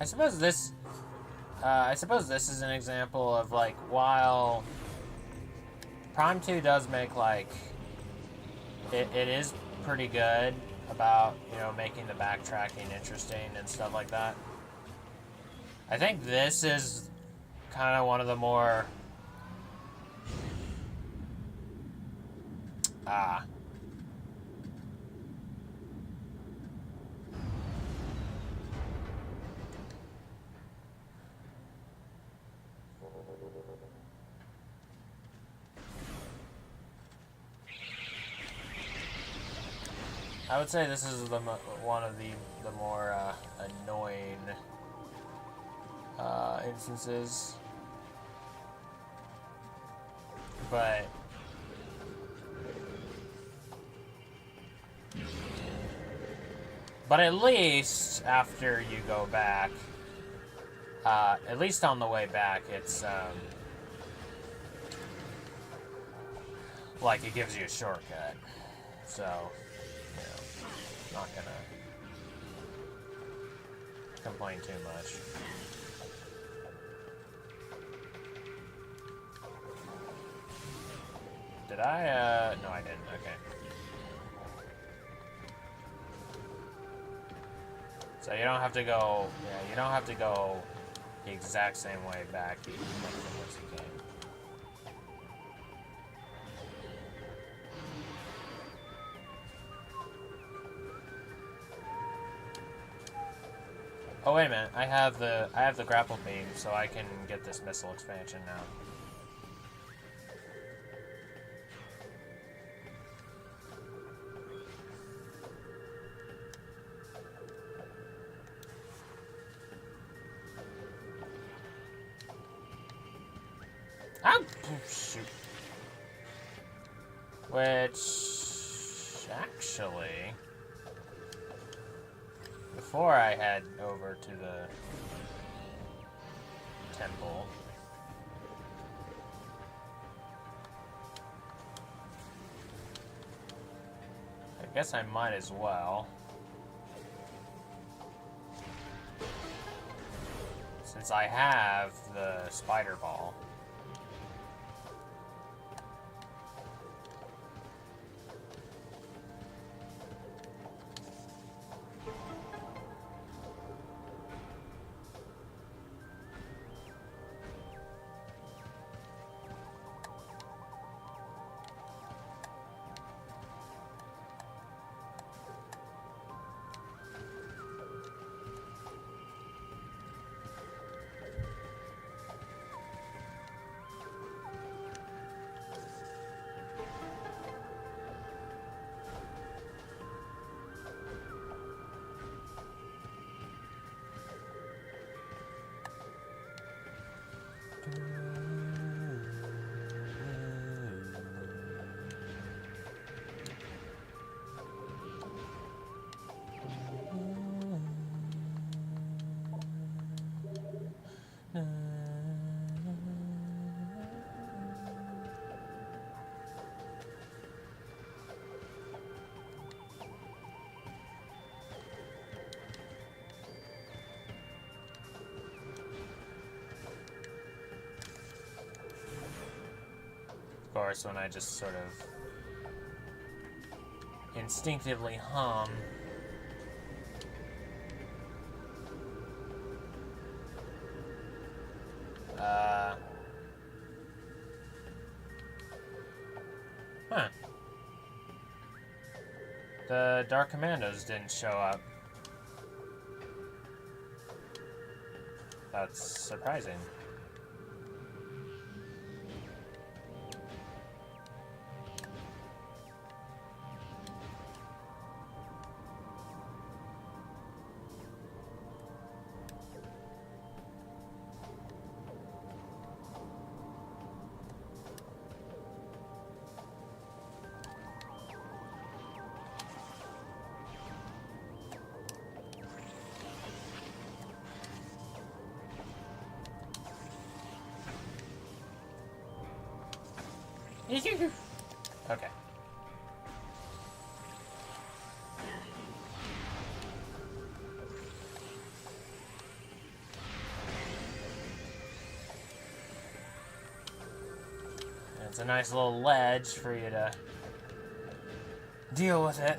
I suppose this is an example of, like, while Prime 2 does make, like, it is pretty good about, you know, making the backtracking interesting and stuff like that. I think this is kind of one of the more I would say this is one of the more annoying instances, but at least after you go back, at least on the way back, it's like it gives you a shortcut, so. Not gonna complain too much. Did I, no I didn't, okay. So you don't have to go, yeah, you don't have to go the exact same way back you came. Oh wait a minute! I have the grapple beam, so I can get this missile expansion now. Ah! Shoot. Which actually. Before I head over to the temple, I guess I might as well. since I have the spider ball. Of course, when I just sort of instinctively hum. Huh. The Dark Commandos didn't show up. That's surprising. Okay. It's a nice little ledge for you to deal with it.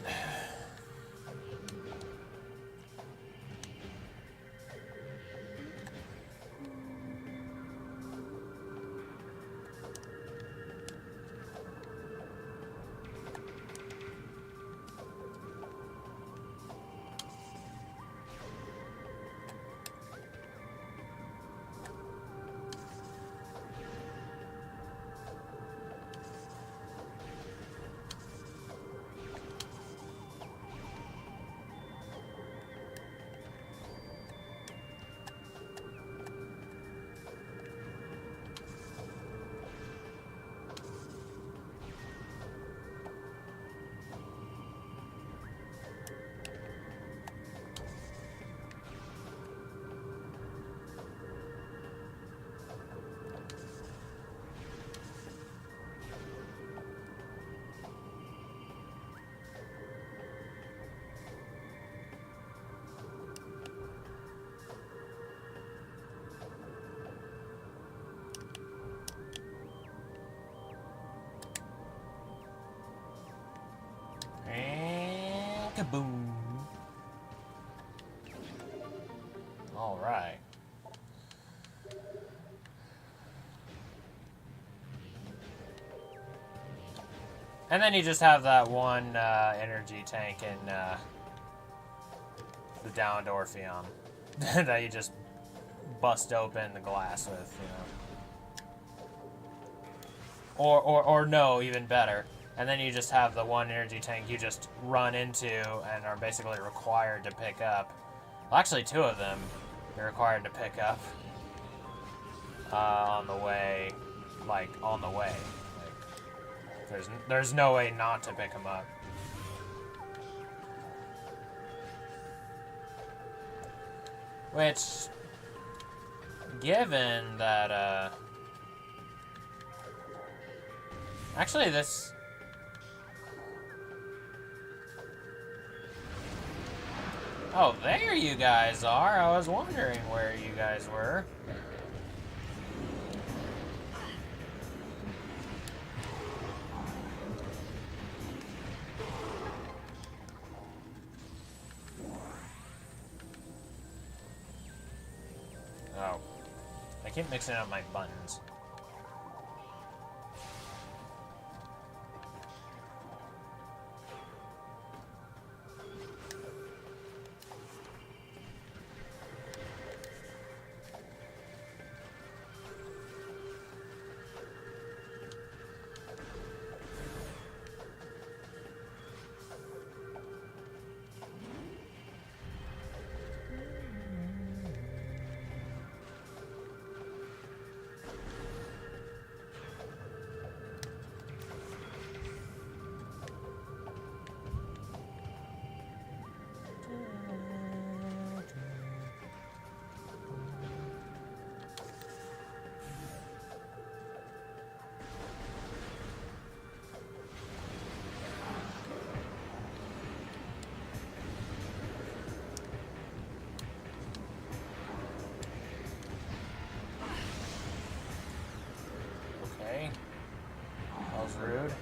And kaboom. All right. And then you just have that one energy tank in the downed Orpheum that you just bust open the glass with, you know. Or no, even better. And then you just have the one energy tank you just run into and are basically required to pick up. Well, actually, two of them you're required to pick up on the way, like, on the way. Like, there's no way not to pick them up. Which, given that, actually this... Oh, there you guys are. I was wondering where you guys were. Oh. I keep mixing up my buttons. Okay. That was rude.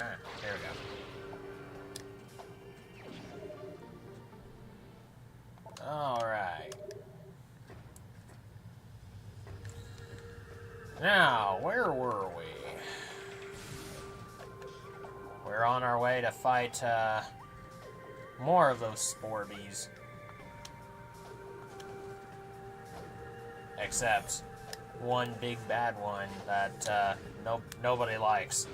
Ah, there we go. Alright. Now, where were we? We're on our way to fight, more of those Sporbies. Except one big bad one that, nobody likes.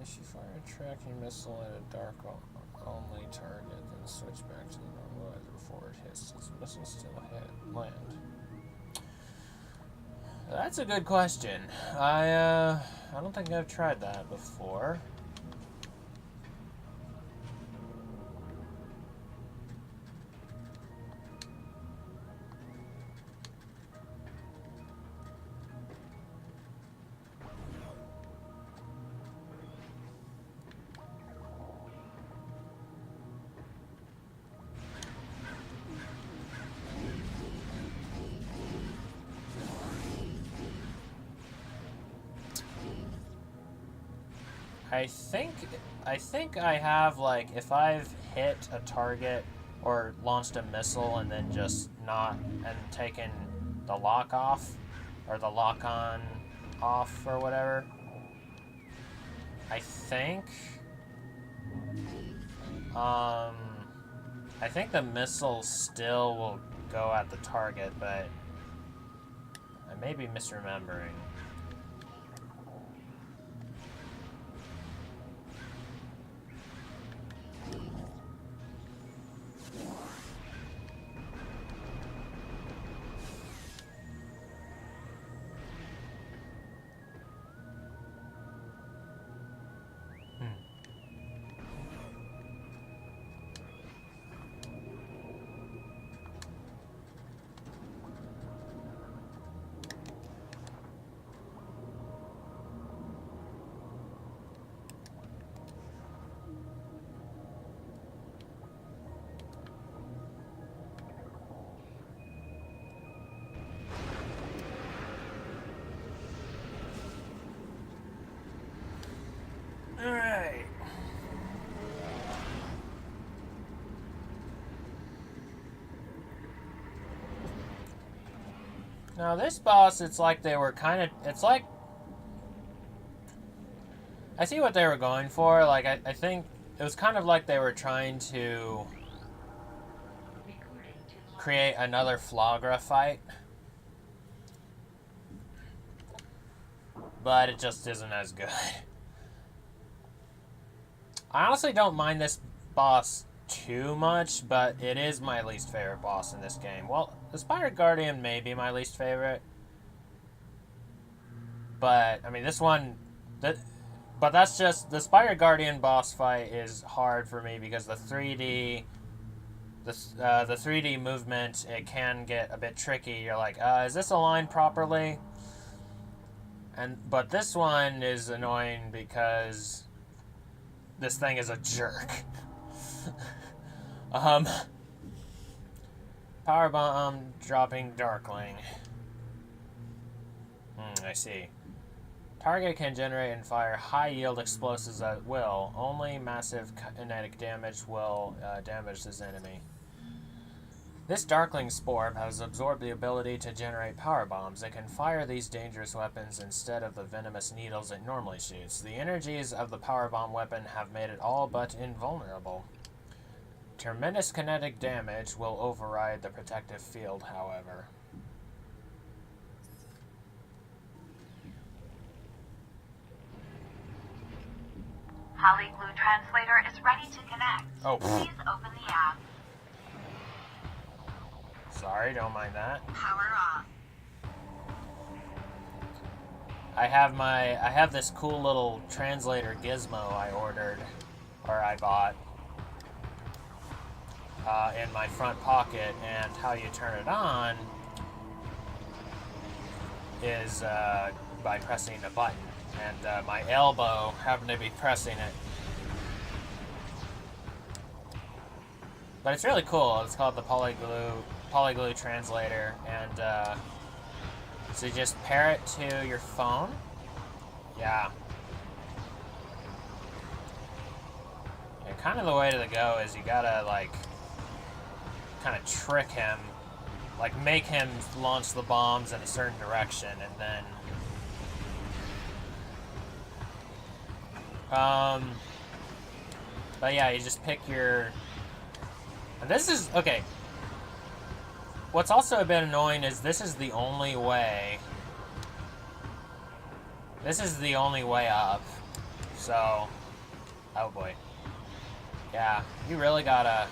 If you fire a tracking missile at a dark only target, then switch back to the normalizer before it hits. Does the missile still land? That's a good question. I don't think I've tried that before. I think I have, like, if I've hit a target or launched a missile and then just taken the lock off or the lock on off or whatever. I think the missile still will go at the target, but I may be misremembering. Now this boss, it's like they were kind of, it's like, I see what they were going for. Like, I think it was kind of like they were trying to create another Flagra fight. But it just isn't as good. I honestly don't mind this boss too much, but it is my least favorite boss in this game. Well, the Spider Guardian may be my least favorite. But, I mean, this one... But that's just... The Spider Guardian boss fight is hard for me because the 3D... The 3D movement, it can get a bit tricky. You're like, is this aligned properly? But this one is annoying because this thing is a jerk. Power bomb dropping Darkling. I see. Target can generate and fire high-yield explosives at will. Only massive kinetic damage will damage this enemy. This Darkling Spore has absorbed the ability to generate power bombs. It can fire these dangerous weapons instead of the venomous needles it normally shoots. The energies of the power bomb weapon have made it all but invulnerable. Tremendous kinetic damage will override the protective field, however. Polyglue Translator is ready to connect. Oh. Please open the app. Sorry, don't mind that. Power off. I have this cool little translator gizmo I ordered, or I bought, in my front pocket, and how you turn it on is by pressing a button, and my elbow happened to be pressing it. But it's really cool. It's called the Polyglue Translator, and so you just pair it to your phone. Yeah. And kind of the way to go is you gotta, like, kind of trick him, like, make him launch the bombs in a certain direction, and then but yeah, you just pick your... And this is... Okay. What's also a bit annoying is this is the only way... This is the only way up. So... Oh boy. Yeah, you really gotta...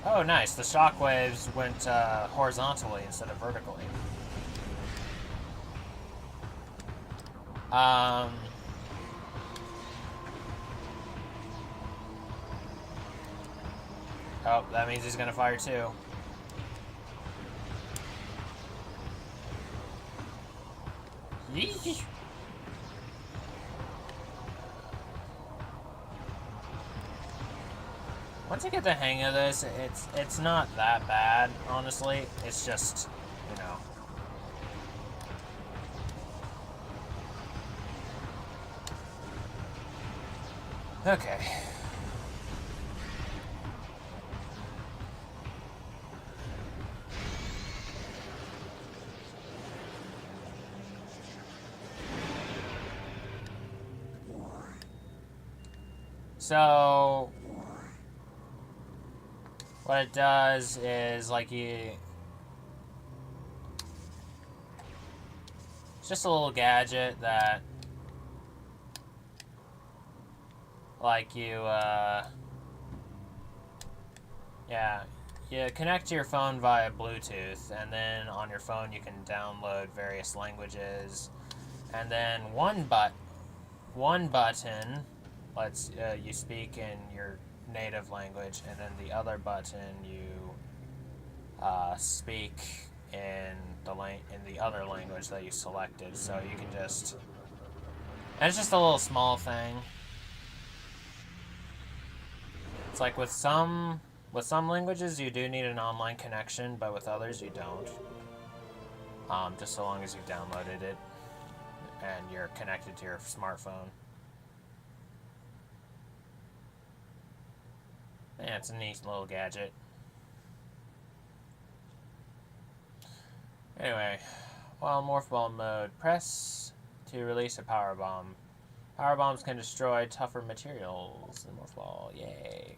Oh, nice. The shockwaves went horizontally instead of vertically. Oh, that means he's gonna fire too. Yee. Once you get the hang of this, it's not that bad, honestly. It's just, you know. Okay. So, what it does is, like, it's just a little gadget that, like, yeah, you connect to your phone via Bluetooth, and then on your phone you can download various languages, and then one button lets you speak in your native language, and then the other button you speak in the other language that you selected. So you can just, and it's just a little small thing. It's like with some languages you do need an online connection, but with others you don't. Just so long as you've downloaded it and you're connected to your smartphone. Yeah, it's a neat little gadget. Anyway, while Morph Ball mode, press to release a Power Bomb. Power Bombs can destroy tougher materials in Morph Ball. Yay.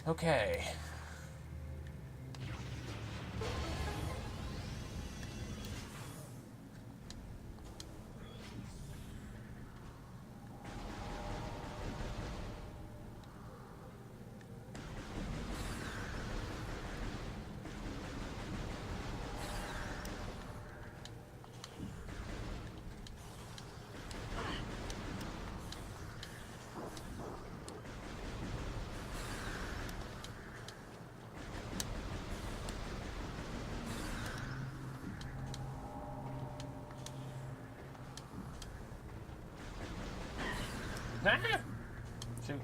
Okay. Shoot.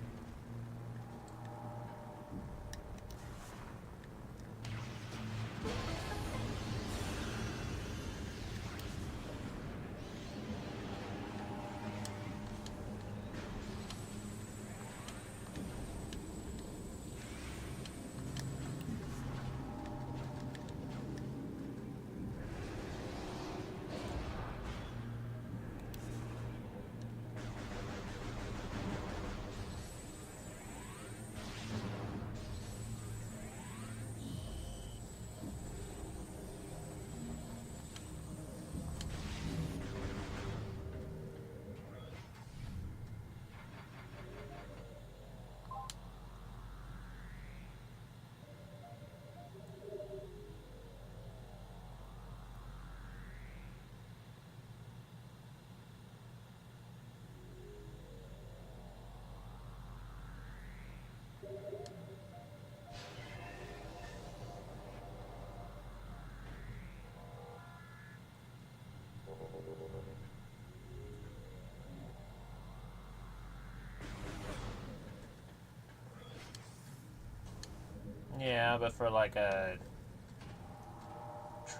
Yeah, but for like a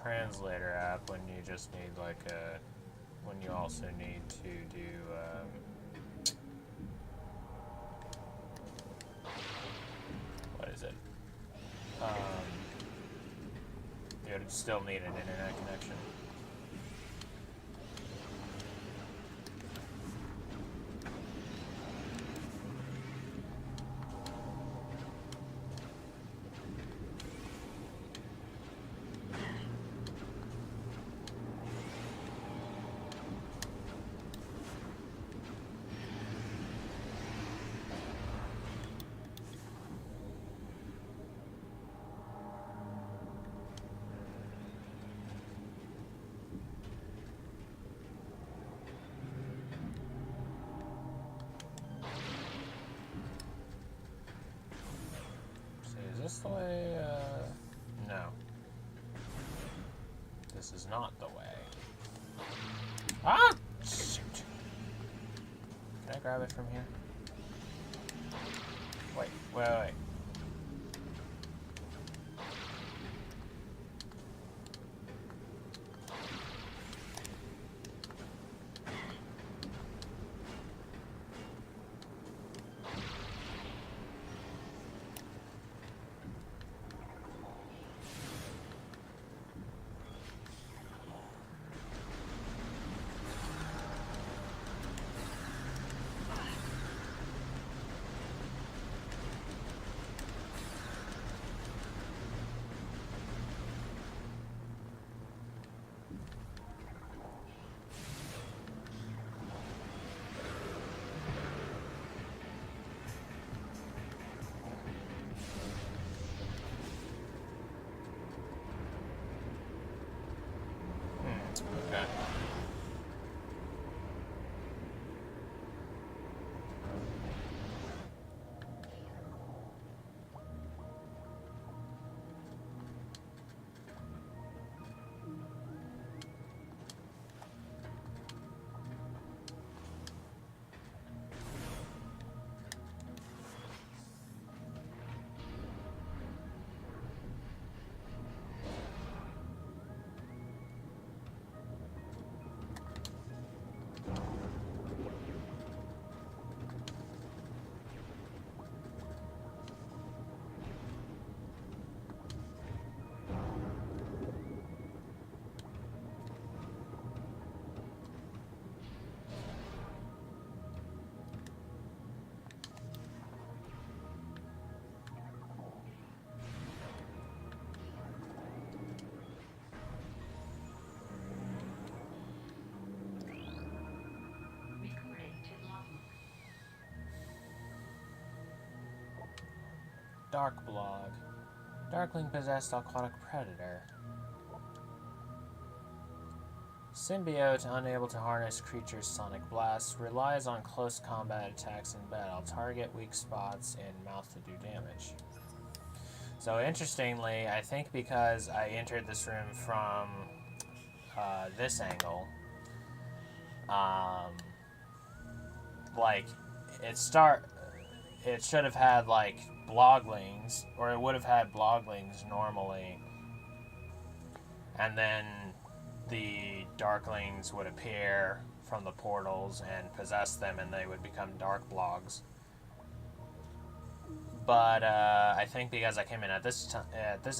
translator app, when you just need like a, when you also need to do, what is it? You would still need an internet connection. Is this the way? No. This is not the way. Ah! Shoot! Can I grab it from here? Wait. Dark Blog. Darkling possessed aquatic predator. Symbiote, unable to harness creature's sonic blast, relies on close combat attacks in battle. Target weak spots in mouth to do damage. So interestingly, I think because I entered this room from this angle, like it should have had like bloglings, or it would have had bloglings normally, and then the darklings would appear from the portals and possess them, and they would become dark blogs. But I think because I came in at this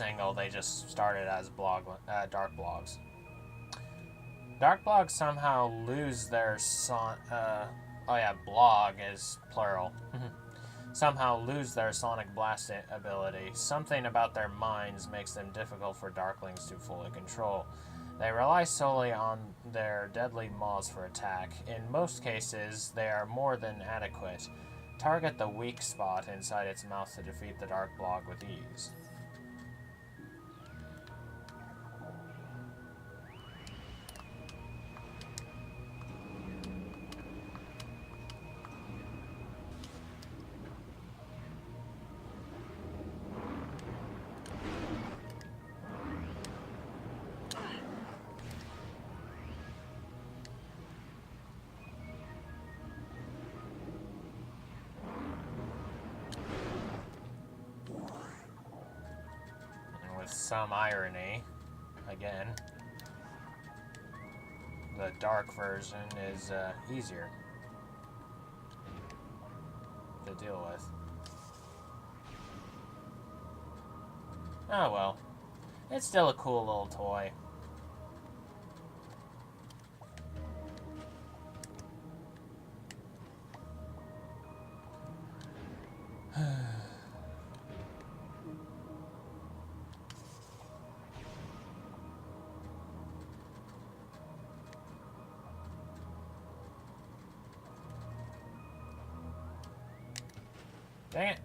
angle, they just started as dark blogs. Dark blogs somehow lose their blog is plural. Somehow lose their sonic blast ability. Something about their minds makes them difficult for darklings to fully control. They rely solely on their deadly maws for attack. In most cases, they are more than adequate. Target the weak spot inside its mouth to defeat the dark blog with ease. Some irony, again, the dark version is easier to deal with. Oh well, it's still a cool little toy. Dang it.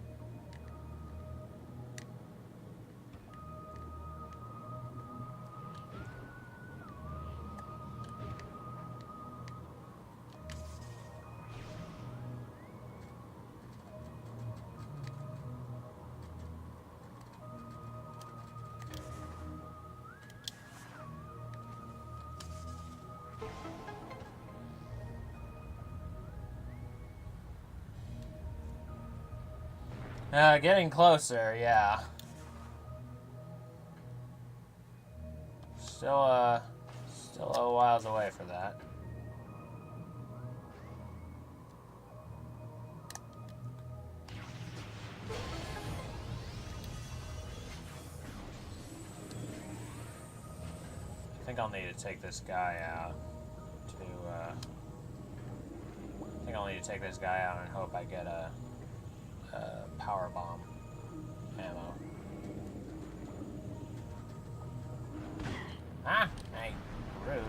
Getting closer, yeah. Still a whiles away for that. I think I'll need to take this guy out and hope I get a power bomb ammo. Ah, hey, rude.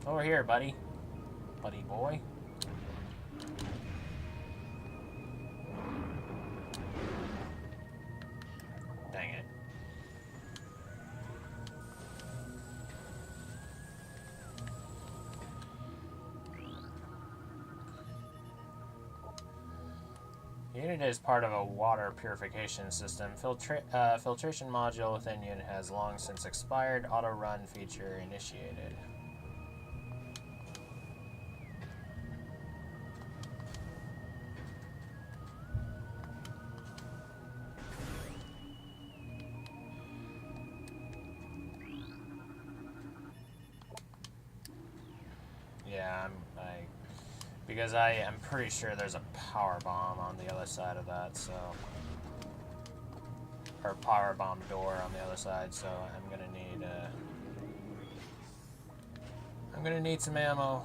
Over here, buddy. Buddy boy. Dang it. The unit is part of a water purification system. Filtration module within unit has long since expired. Auto run feature initiated. Yeah, because I am pretty sure there's a power bomb on the other side of that, so... Or power bomb door on the other side, so I'm gonna need, I'm gonna need some ammo.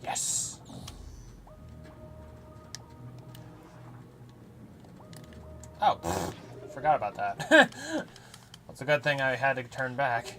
Yes! Oh, pfft, forgot about that. It's a good thing I had to turn back.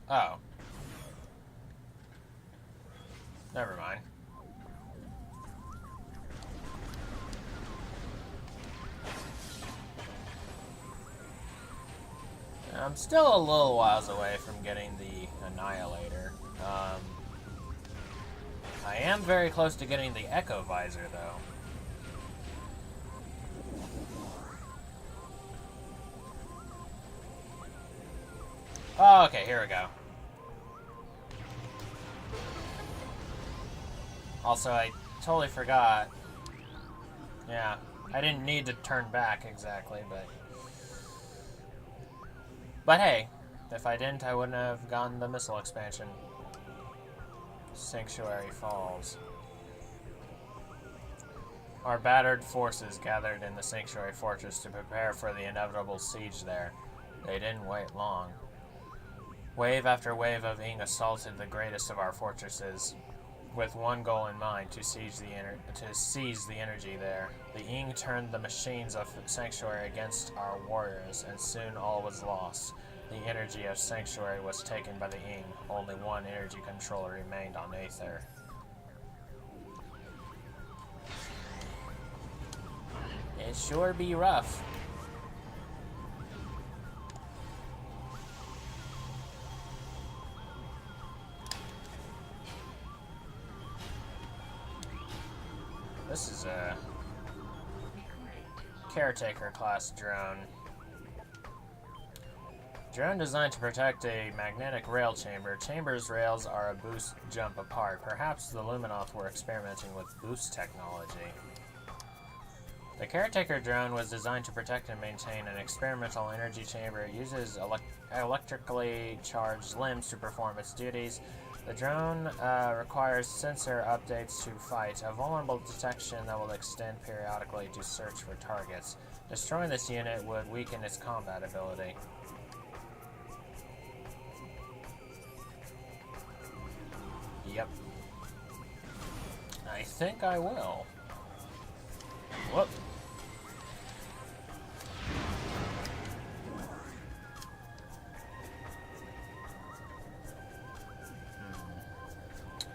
Oh. Never mind. I'm still a little whiles away from getting the Annihilator. I am very close to getting the Echo Visor, though. Oh, okay, here we go. Also, I totally forgot. Yeah, I didn't need to turn back exactly, but... But hey, if I didn't, I wouldn't have gotten the missile expansion. Sanctuary Falls. Our battered forces gathered in the Sanctuary Fortress to prepare for the inevitable siege there. They didn't wait long. Wave after wave of Ing assaulted the greatest of our fortresses, with one goal in mind, to seize the energy there. The Ing turned the machines of Sanctuary against our warriors, and soon all was lost. The energy of Sanctuary was taken by the Ing. Only one energy controller remained on Aether. It sure be rough. This is a Caretaker class drone. Drone designed to protect a magnetic rail chamber. Chamber's rails are a boost jump apart. Perhaps the Luminoth were experimenting with boost technology. The Caretaker drone was designed to protect and maintain an experimental energy chamber. It uses electrically charged limbs to perform its duties. The drone requires sensor updates to fight, a vulnerable detection that will extend periodically to search for targets. Destroying this unit would weaken its combat ability. Yep. I think I will. Whoop.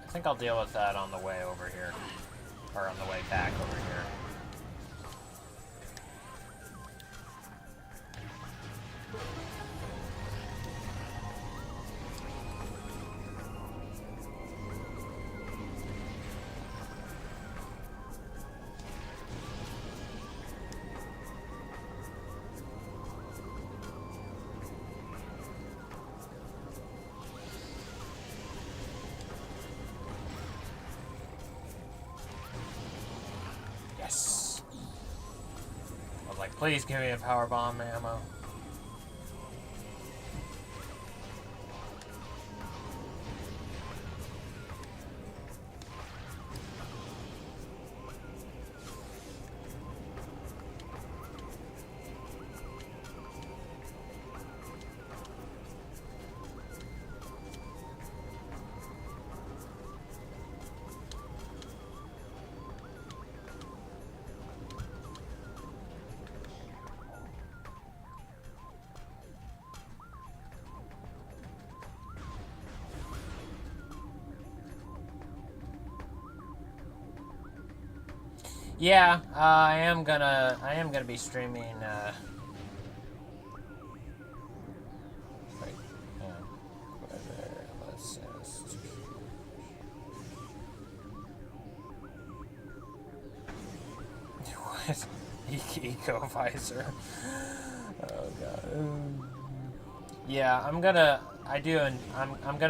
I think I'll deal with that on the way over here. Or on the way back over here. Yes. I was like, please give me a power bomb ammo. Yeah, I am gonna be streaming, wait, whether, let's just... What? Eco visor. Oh god. Yeah, I'm gonna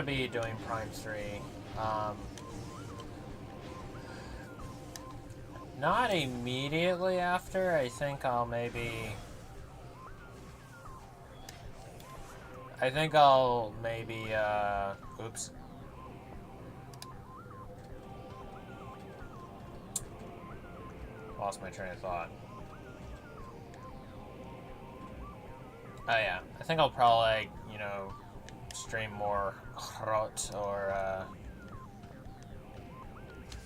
be doing Prime 3. Not immediately after. I think I'll maybe oops. Lost my train of thought. Oh yeah, I think I'll probably, you know, stream more Rot or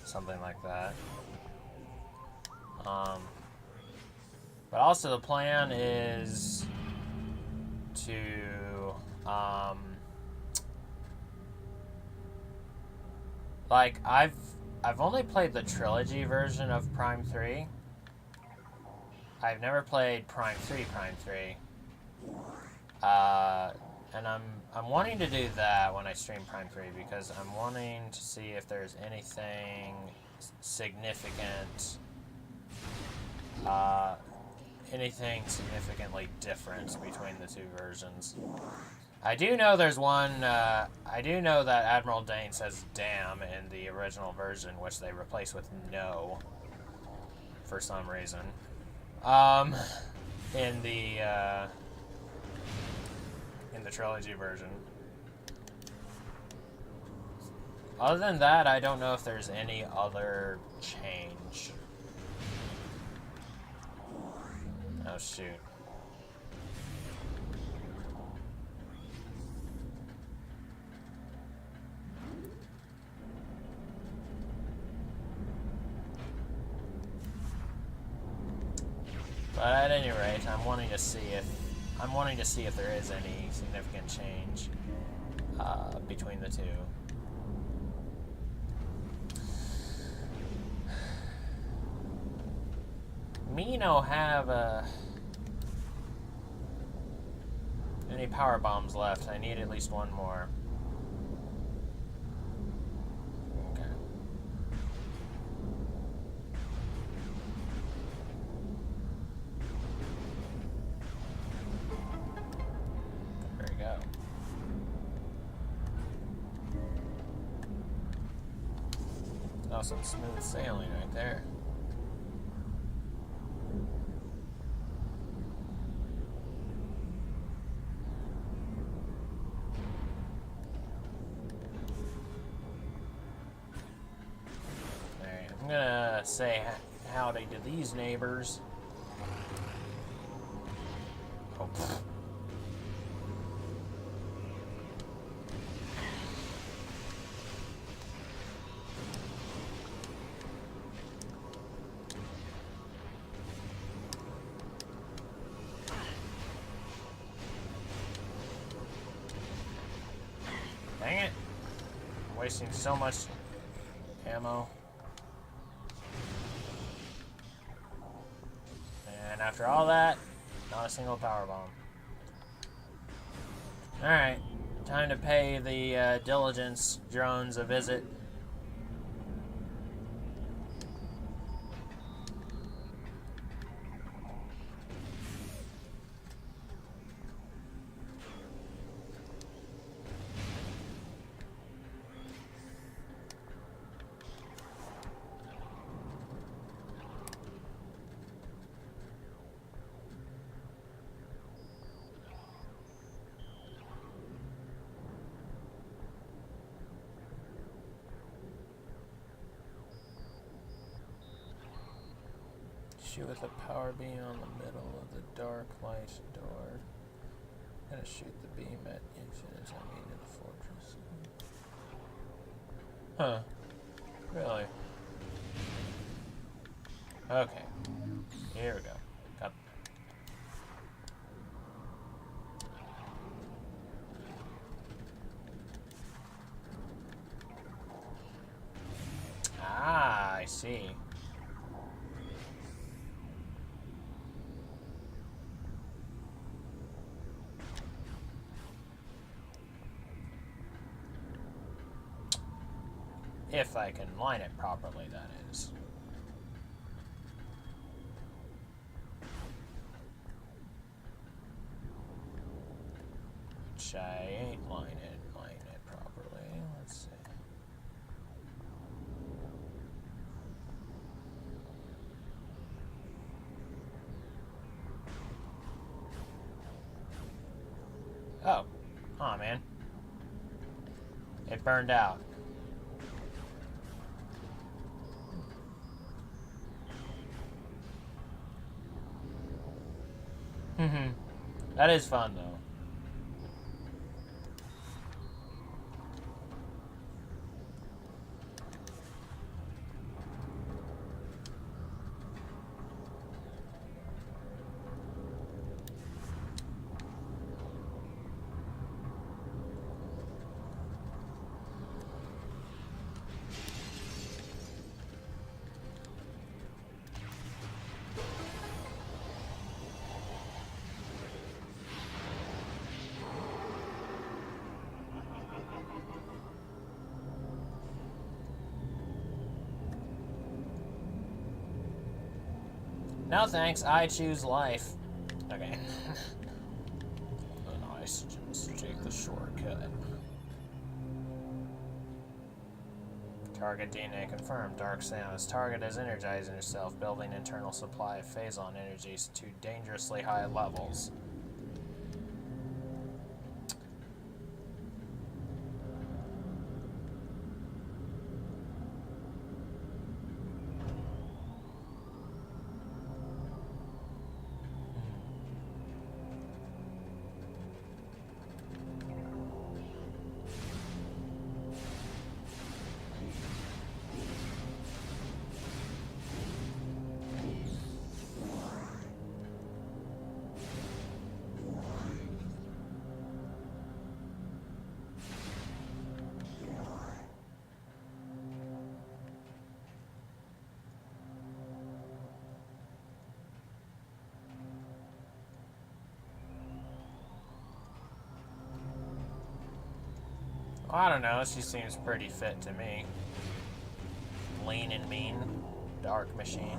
something like that. But also the plan is to like I've only played the trilogy version of Prime 3. I've never played Prime 3 and I'm wanting to do that when I stream Prime 3 because I'm wanting to see if there's anything significant, anything significantly different between the two versions. I do know there's one, I do know that Admiral Dane says damn in the original version, which they replaced with no for some reason. In the trilogy version. Other than that, I don't know if there's any other change. Oh, shoot. But at any rate, I'm wanting to see if there is any significant change between the two. Me no have any power bombs left. I need at least one more. Okay. There we go. Oh, some smooth sailing right there. I'm gonna say howdy to these neighbors. Oh, pfft. Dang it. I'm wasting so much ammo. And after all that, not a single power bomb. Alright, time to pay the diligence drones a visit. Shoot with a power beam on the middle of the dark light door. Gonna shoot the beam at infinite, I mean in the fortress. Huh. Really? Okay. Here we go. Got. Ah, I see. If I can line it properly, that is. Which I ain't line it properly. Let's see. Oh. Aw, man. It burned out. That is fun, though. No thanks, I choose life. Okay. Then I just take the shortcut. Target DNA confirmed. Dark Samus. Target is energizing herself, building internal supply of Phazon energies to dangerously high levels. I don't know, she seems pretty fit to me. Lean and mean. Dark machine.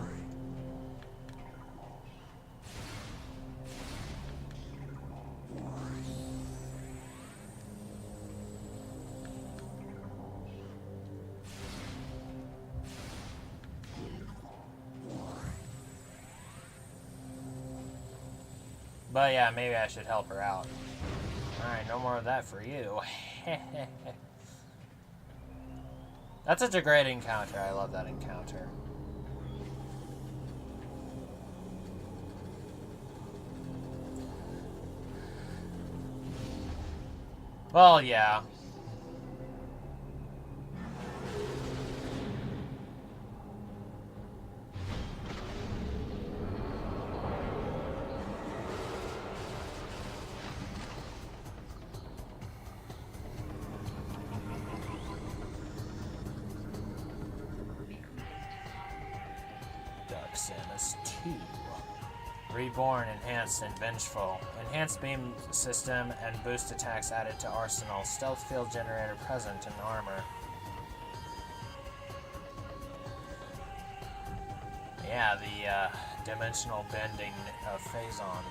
But yeah, maybe I should help her out. Alright, no more of that for you. That's such a great encounter. I love that encounter. Well, yeah. Samus 2. Reborn, enhanced, and vengeful. Enhanced beam system and boost attacks added to arsenal. Stealth field generator present in armor. Yeah, the dimensional bending of Phazon.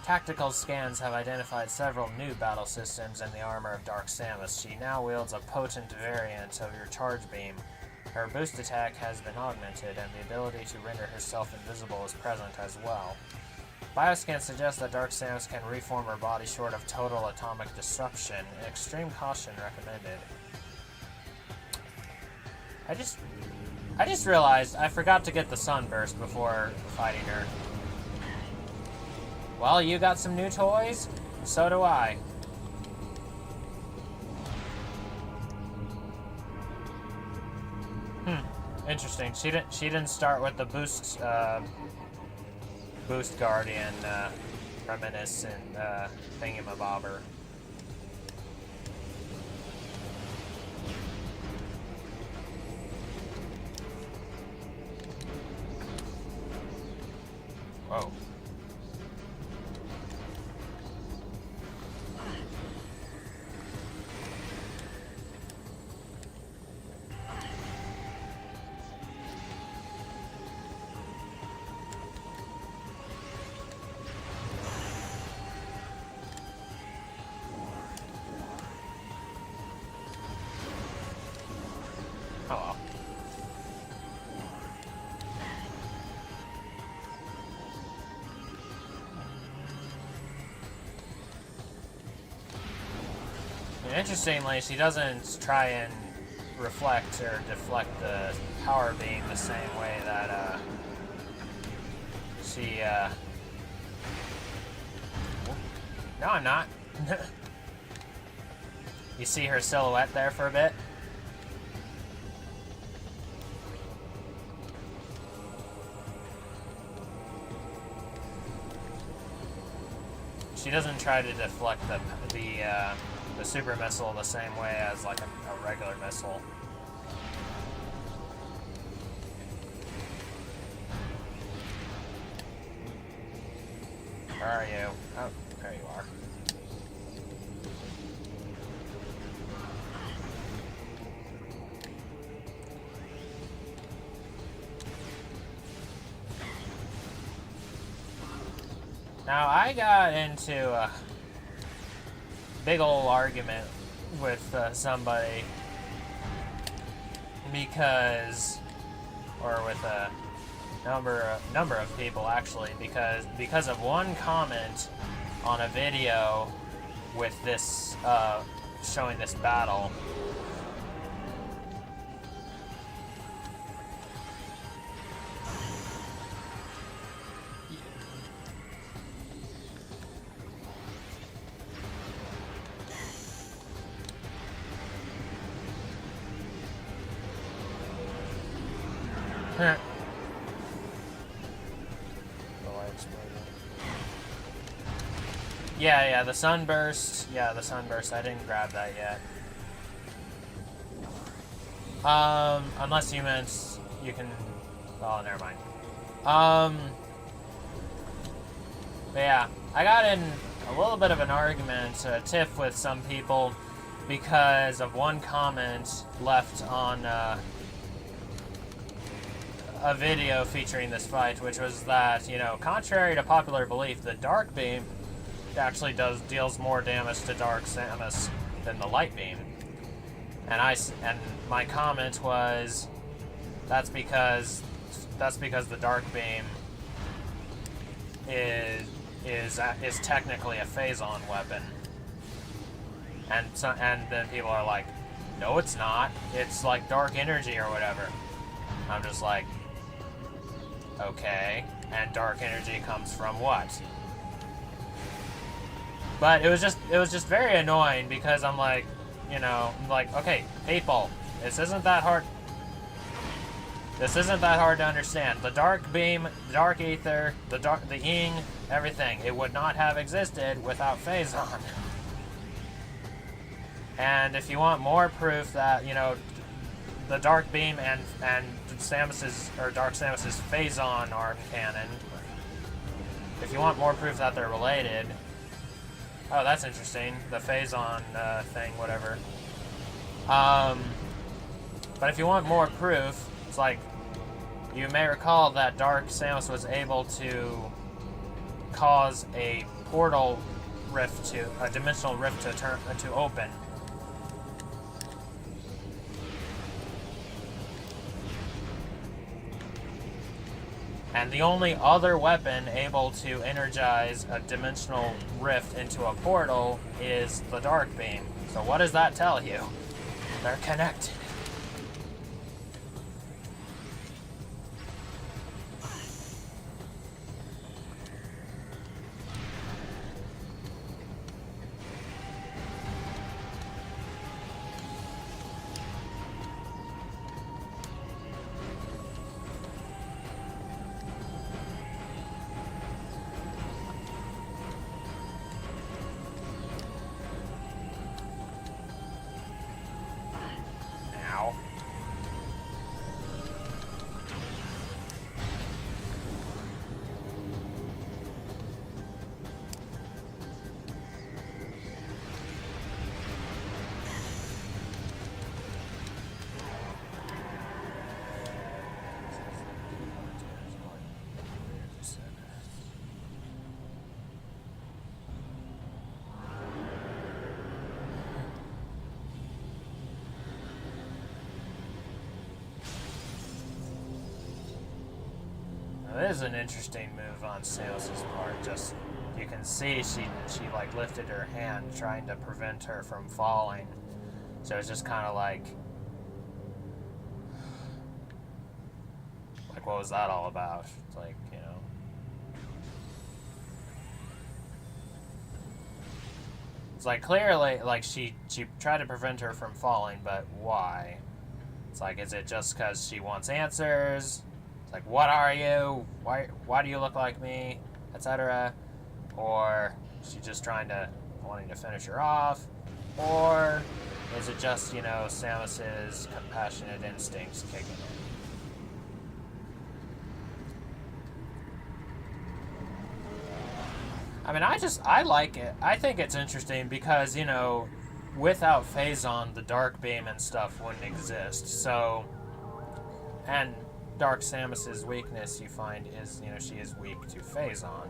Tactical scans have identified several new battle systems in the armor of Dark Samus. She now wields a potent variant of your charge beam. Her boost attack has been augmented, and the ability to render herself invisible is present as well. Bioscans suggest that Dark Samus can reform her body short of total atomic disruption. Extreme caution recommended. I just realized I forgot to get the sunburst before fighting her. Well, you got some new toys? So do I. Interesting. She didn't start with the boost guardian reminiscent thingamabobber. Whoa. Interestingly, she doesn't try and reflect or deflect the power beam the same way that she. No, I'm not. You see her silhouette there for a bit? She doesn't try to deflect the super missile the same way as like a regular missile. Where are you? Oh, there you are. Now, I got into a big old argument with somebody because, or with a number of people actually, because of one comment on a video with this showing this battle. Yeah, the sunburst. Yeah, the sunburst. I didn't grab that yet. Unless you meant you can. Oh, never mind. But yeah, I got in a little bit of an argument, a tiff with some people because of one comment left on a video featuring this fight, which was that, you know, contrary to popular belief, the Dark Beam actually deals more damage to Dark Samus than the Light Beam. And my comment was that's because the Dark Beam is technically a phase-on weapon. And then people are like, no, it's not. It's like dark energy or whatever. I'm just like, okay. And dark energy comes from what? But it was just very annoying because I'm like, you know, okay, people, this isn't that hard. This isn't that hard to understand. The Dark Beam, the Dark Ether, the Ying, everything, it would not have existed without Phazon. And if you want more proof that, you know, the Dark Beam and Samus's, or Dark Samus's Phazon arm cannon, if you want more proof that they're related. Oh, that's interesting. The Phazon thing, whatever. But if you want more proof, it's like, you may recall that Dark Samus was able to cause a portal rift a dimensional rift to open. And the only other weapon able to energize a dimensional rift into a portal is the Dark Beam. So what does that tell you? They're connected. It is an interesting move on Samus's part, just you can see she like lifted her hand trying to prevent her from falling. So it's just kind of like what was that all about? It's like, you know. It's like clearly like she tried to prevent her from falling, but why? It's like, is it just because she wants answers? It's like, what are you? Why do you look like me? Etc. Or is she just wanting to finish her off? Or is it just, you know, Samus's compassionate instincts kicking in? I mean, I like it. I think it's interesting because, you know, without Phazon, the Dark Beam and stuff wouldn't exist. So, and Dark Samus's weakness, you find, is, you know, she is weak to Phazon.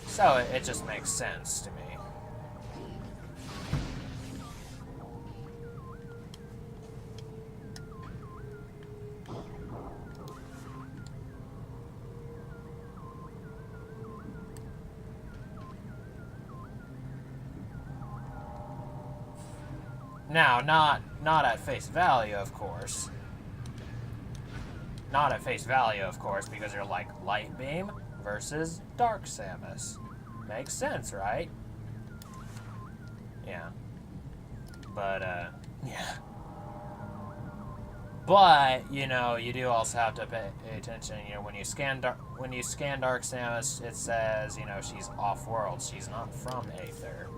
So it just makes sense to me. Now, not at face value, of course. Not at face value, of course, because you're like Light Beam versus Dark Samus. Makes sense, right? Yeah. But, yeah. But, you know, you do also have to pay attention, you know, when you scan Dark Samus, it says, you know, she's off-world. She's not from Aether.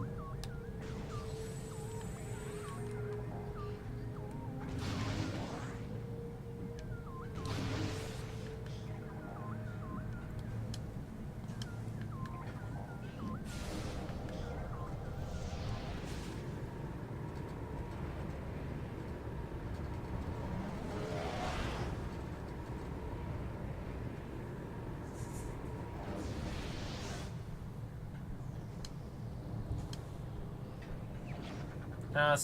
Now,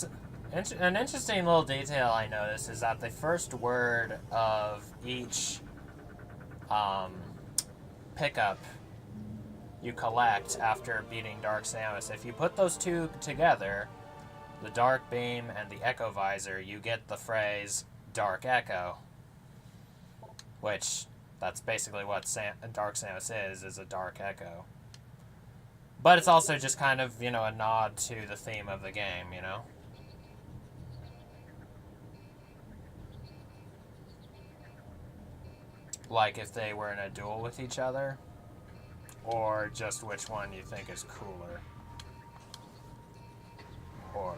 an interesting little detail I noticed is that the first word of each pickup you collect after beating Dark Samus, if you put those two together, the Dark Beam and the Echo Visor, you get the phrase Dark Echo. Which, that's basically what Dark Samus is a Dark Echo. But it's also just kind of, you know, a nod to the theme of the game, you know? Like if they were in a duel with each other, or just which one you think is cooler. Or...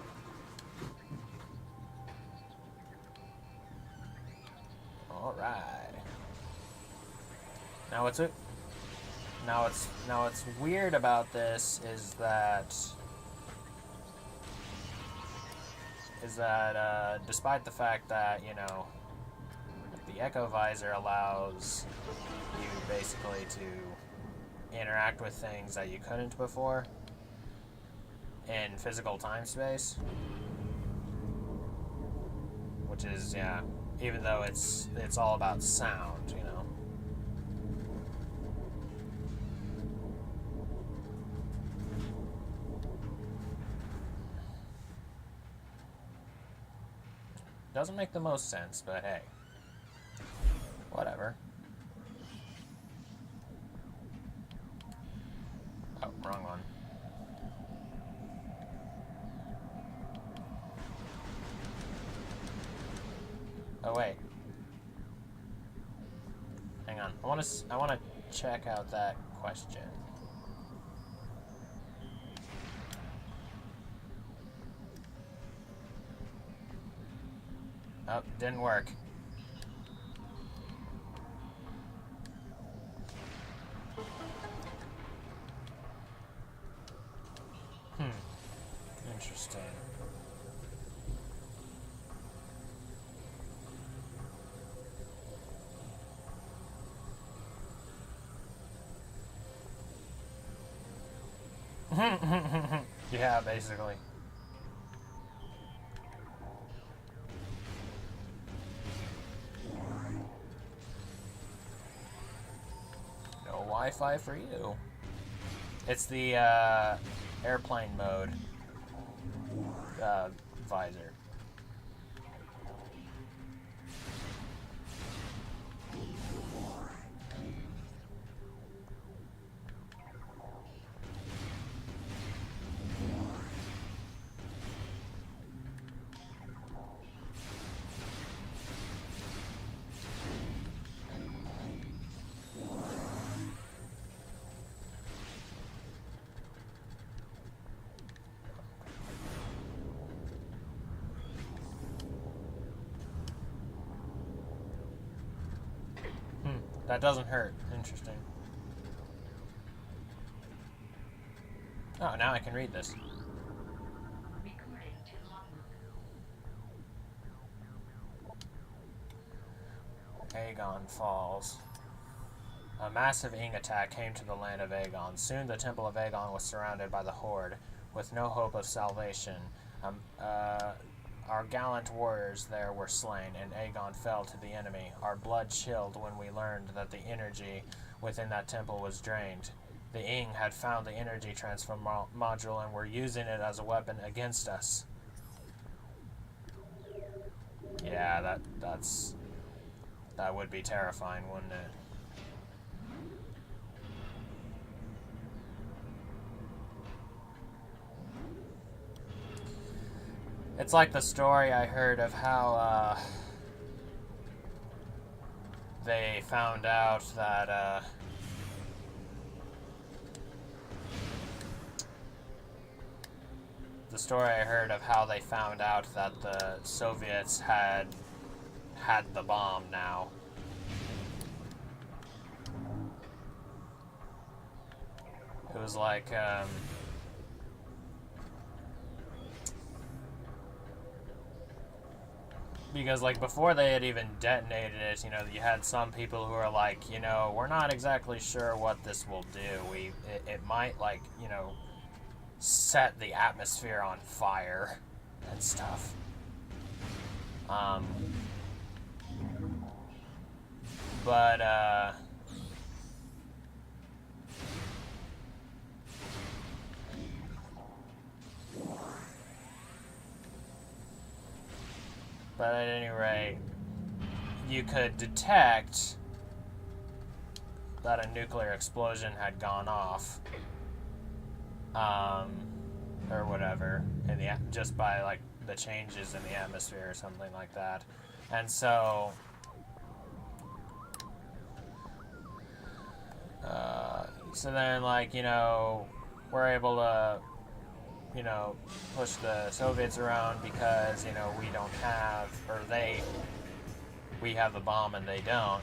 Alright. Now what's weird about this is that despite the fact that, you know, the Echo Visor allows you basically to interact with things that you couldn't before in physical time-space, which is, yeah, even though it's all about sound, you know. Doesn't make the most sense, but hey. Whatever. Oh, wrong one. Oh, wait. Hang on. I want to check out that question. Oh, didn't work. Interesting. Yeah, basically. No Wi-Fi for you. It's the airplane mode visor. That doesn't hurt. Interesting. Oh, now I can read this. Aegon falls. A massive Ing attack came to the land of Aegon. Soon the Temple of Aegon was surrounded by the Horde, with no hope of salvation. Our gallant warriors there were slain, and Aegon fell to the enemy. Our blood chilled when we learned that the energy within that temple was drained. The Ing had found the energy transfer module and were using it as a weapon against us. Yeah, that would be terrifying, wouldn't it? It's like the story I heard of how they found out that the story I heard of how they found out that the Soviets had the bomb now. It was like because like before they had even detonated it, you know, you had some people who are like, you know, we're not exactly sure what this will do. It might, like, you know, set the atmosphere on fire and stuff. But at any rate, you could detect that a nuclear explosion had gone off, or whatever, in the just by like the changes in the atmosphere or something like that, and so then, like, you know, we're able to, you know, push the Soviets around because, you know, we don't have, or we have the bomb and they don't.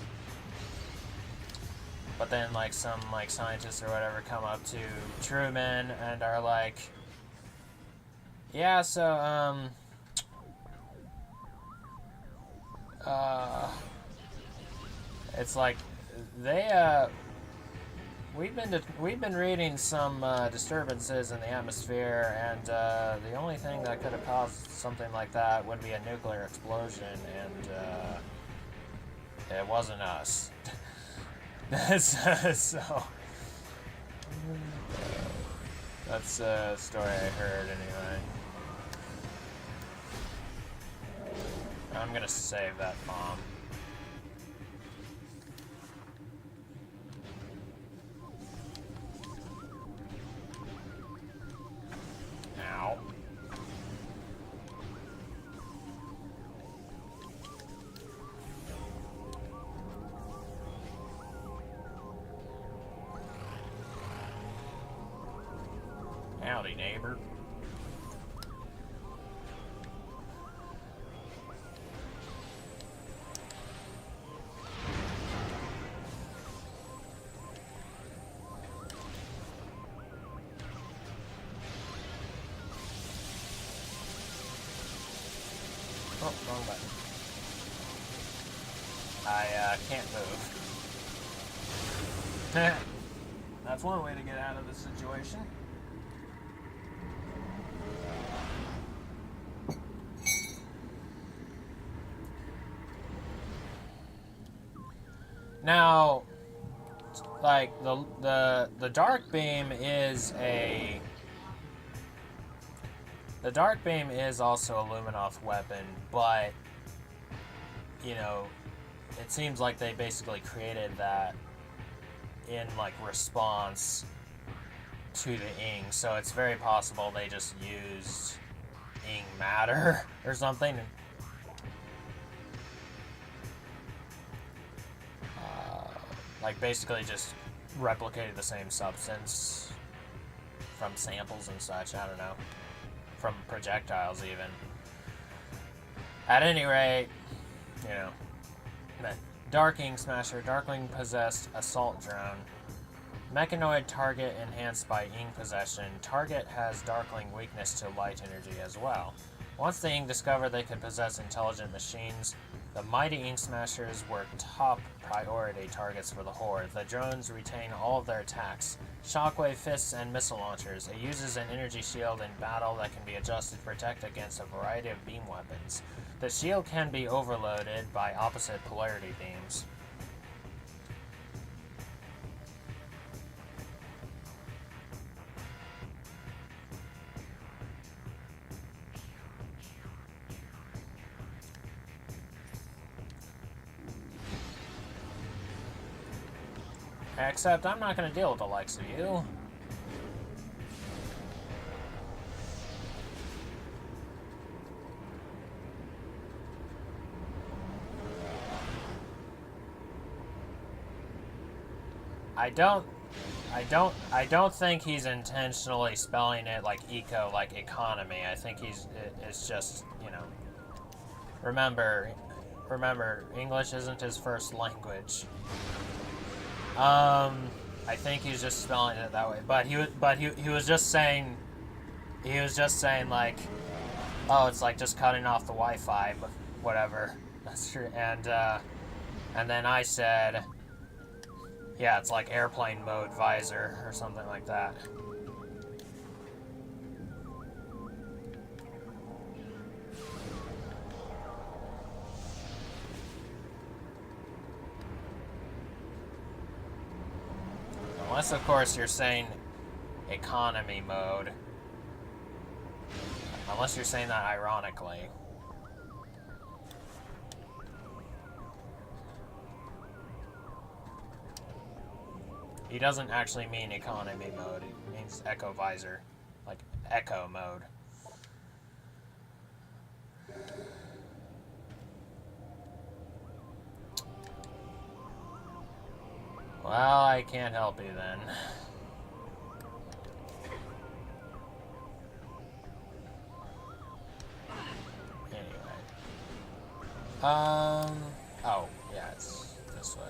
But then, like, some, like, scientists or whatever come up to Truman and are like, yeah, so, it's like, we've been reading some disturbances in the atmosphere, and the only thing that could have caused something like that would be a nuclear explosion, and it wasn't us. So that's a story I heard anyway. I'm gonna save that bomb. Ow. Howdy, neighbor. Oh, wrong button. I can't move. That's one way to get out of the situation. Now, like the dark beam is a the dark beam is also a Luminoth weapon, but you know, it seems like they basically created that in like response to the ing, so it's very possible they just used ing matter or something. Like basically just replicated the same substance from samples and such. I don't know, from projectiles even. At any rate, you know, Darking Smasher, Darkling possessed assault drone. Mechanoid target enhanced by ing possession. Target has Darkling weakness to light energy as well. Once the ing discovered they could possess intelligent machines, the mighty ing smashers were top priority targets for the Horde. The drones retain all of their attacks. Shockwave fists and missile launchers. It uses an energy shield in battle that can be adjusted to protect against a variety of beam weapons. The shield can be overloaded by opposite polarity beams. Except I'm not going to deal with the likes of you. I don't think he's intentionally spelling it like eco, like economy. I think it's just, you know, remember, English isn't his first language. I think he's just spelling it that way. But he was just saying, like, oh, it's like just cutting off the Wi-Fi, but whatever. That's true. And then I said, yeah, it's like airplane mode visor or something like that. Unless, of course, you're saying economy mode. Unless you're saying that ironically. He doesn't actually mean economy mode. It means echo visor. Like echo mode. Well, I can't help you then. Anyway. Oh, yeah, it's this way.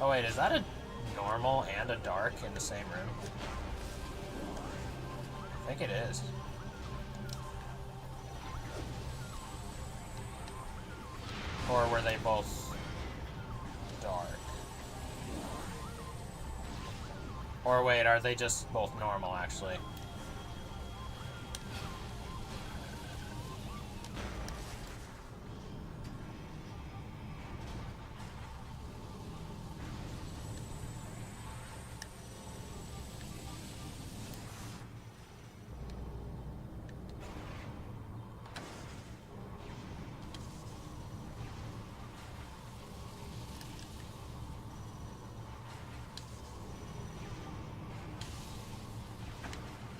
Oh wait, is that a normal and a dark in the same room? I think it is. Or were they both dark? Or wait, are they just both normal actually?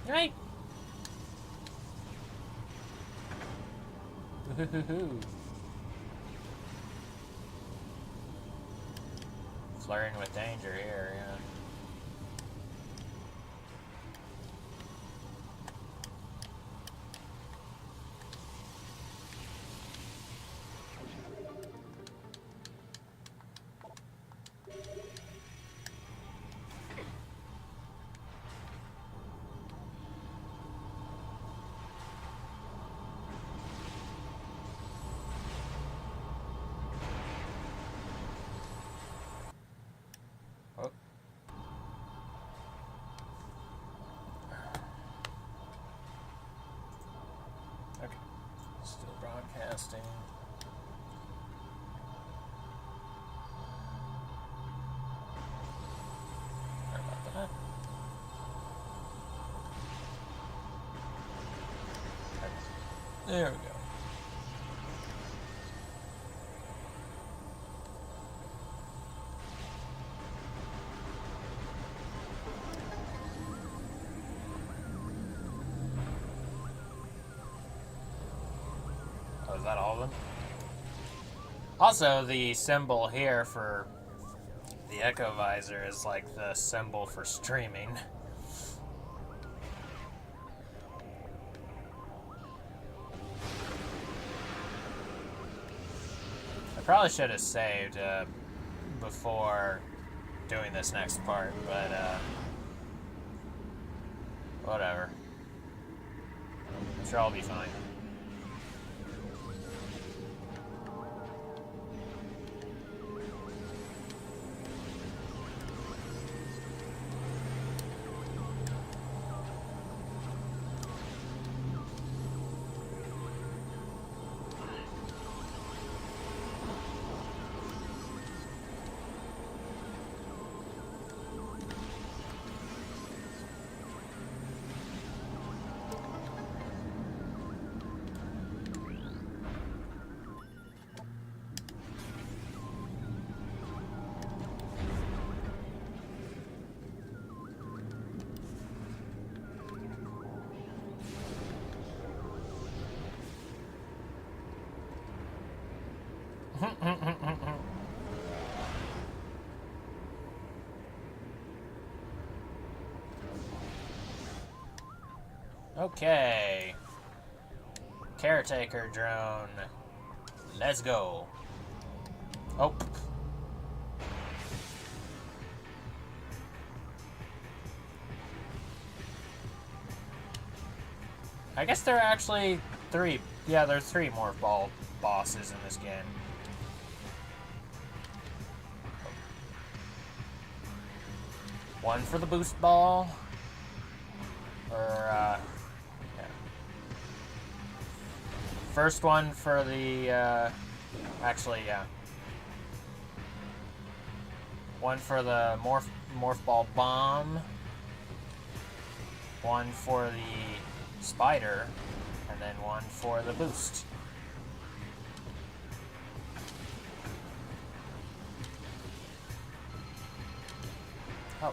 Right. Flirting with danger here, yeah. Testing. Sorry about that. There we go. Oh, is that all of them? Also, the symbol here for the Echo Visor is like the symbol for streaming. I probably should have saved before doing this next part, but whatever. I'm sure I'll be fine. Okay. Caretaker drone. Let's go. Oh. I guess there are actually three. Yeah, there's three more ball bosses in this game. One for the boost ball. Or, yeah. First one for the, actually, yeah. One for the morph ball bomb. One for the spider. And then one for the boost. Oh.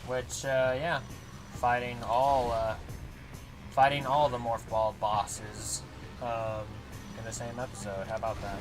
Which, yeah, fighting all the morph ball bosses in the same episode. How about that?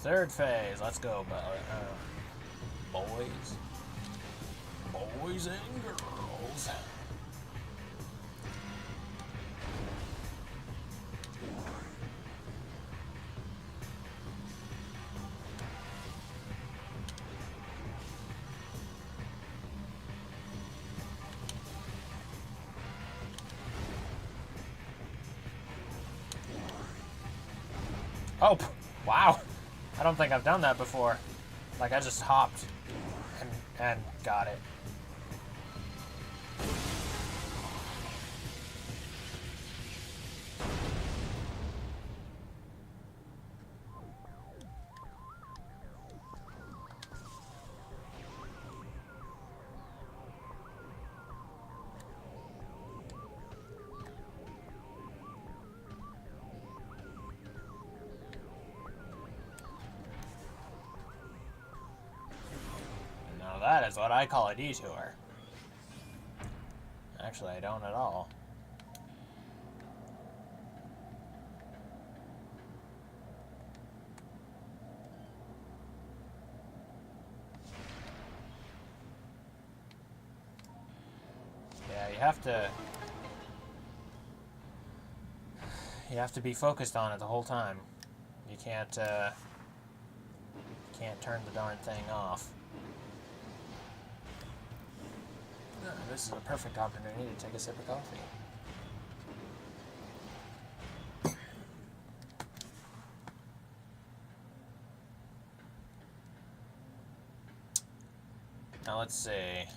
Third phase, let's go, boys. Boys and girls. Oh, wow. I don't think I've done that before. Like, I just hopped and got it. that is what I call a detour. Actually, I don't at all. Yeah, you have to be focused on it the whole time. You can't turn the darn thing off. This is a perfect opportunity to take a sip of coffee. Now let's see.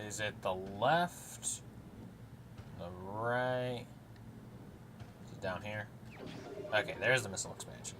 Is it the left? The right? Is it down here? Okay, there's the missile expansion.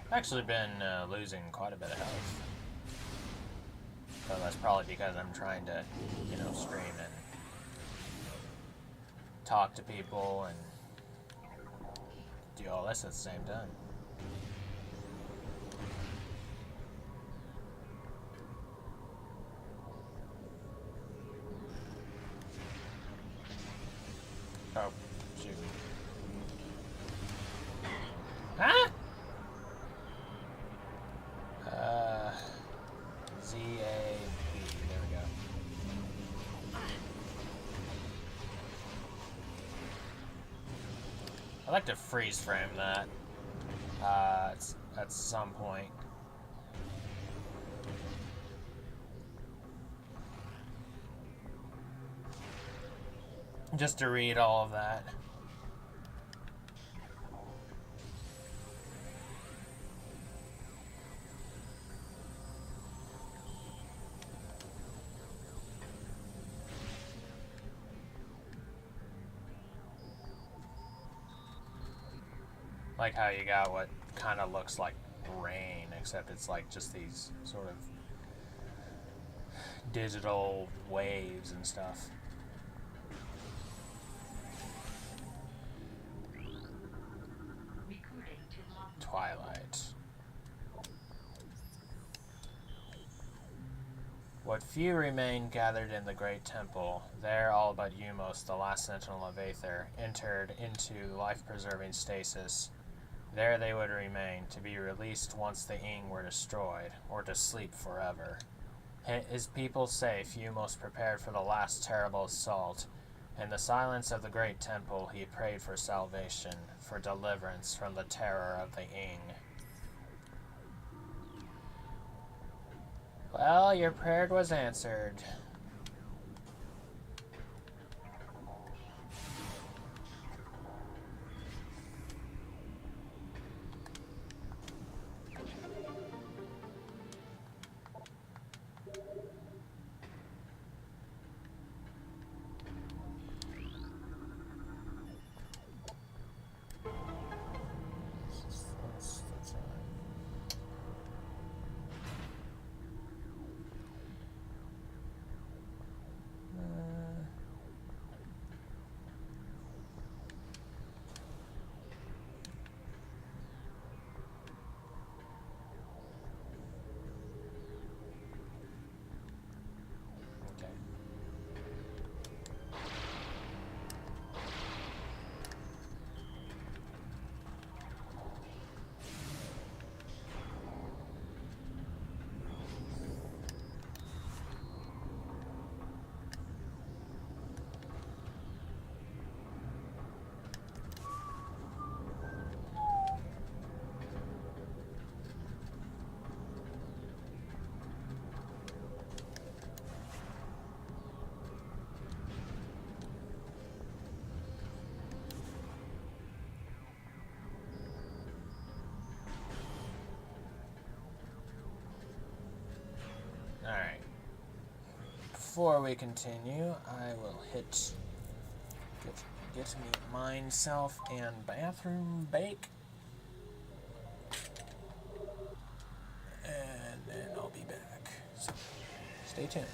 I've actually been losing quite a bit of health. So that's probably because I'm trying to, you know, stream and talk to people and do all this at the same time. Oh, shoot. Huh? Z-A-B, there we go. I'd like to freeze frame that at some point. Just to read all of that. Like how you got what kind of looks like rain, except it's like just these sort of digital waves and stuff. Twilight. What few remained gathered in the great temple, there all but Umos, the last sentinel of Aether, entered into life-preserving stasis. There they would remain, to be released once the Ing were destroyed, or to sleep forever. His people safe, Umos prepared for the last terrible assault. In the silence of the great temple, he prayed for salvation, for deliverance from the terror of the Ing. Well, your prayer was answered. before we continue, I will get me myself and bathroom bake. And then I'll be back. So, stay tuned.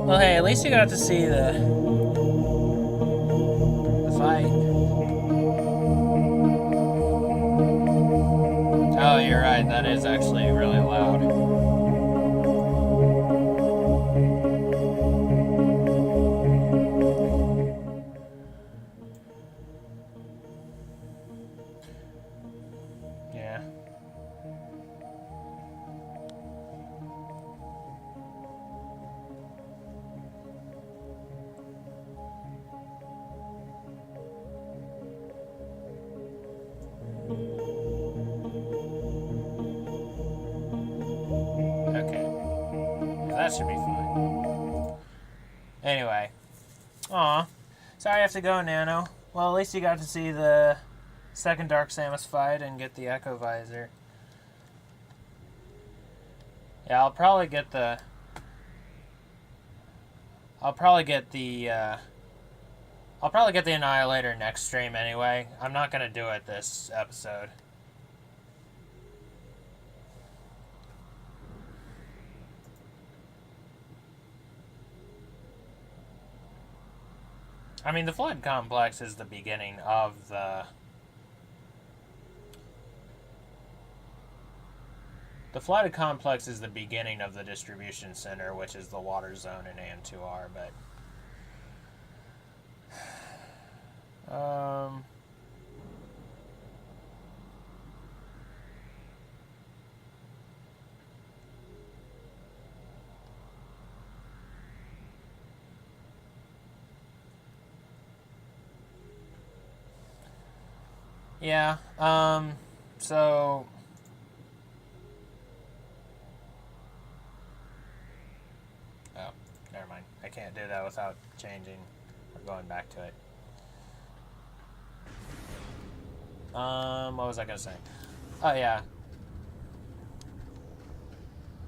Well, hey, at least you got to see the fight. Oh, you're right. That is actually really loud. Yeah. Okay. That should be fine. Anyway. Oh, have to go, Nano. Well, at least you got to see the second Dark Samus fight and get the Echo Visor. Yeah, I'll probably get the Annihilator next stream anyway. I'm not gonna do it this episode. I mean, the Flood Complex is the beginning of the... The Flooded Complex is the beginning of the distribution center, which is the water zone in AM2R, but... Yeah, so... Oh, never mind. I can't do that without changing or going back to it. What was I gonna say? Oh, yeah.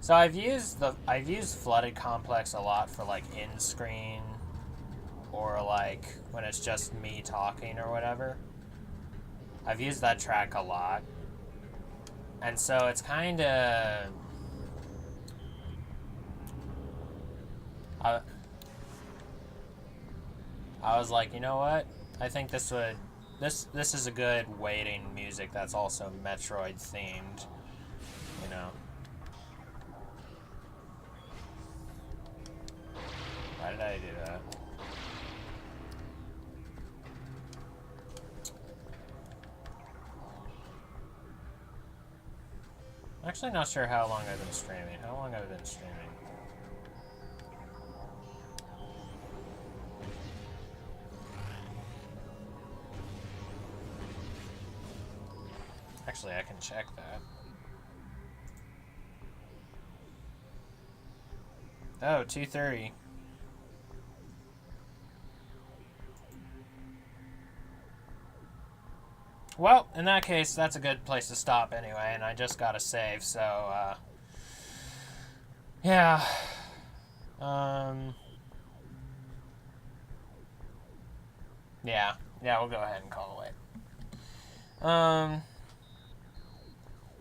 So I've used Flooded Complex a lot for, like, in-screen or, like, when it's just me talking or whatever. I've used that track a lot. And so it's kind of... I was like, you know what? I think this would... This is a good waiting music that's also Metroid themed, you know. Why did I do that? I'm actually not sure how long I've been streaming. How long have I been streaming? Actually, I can check that. Oh, 2:30. Well, in that case, that's a good place to stop anyway, and I just got to save, so, yeah. Yeah, we'll go ahead and call it.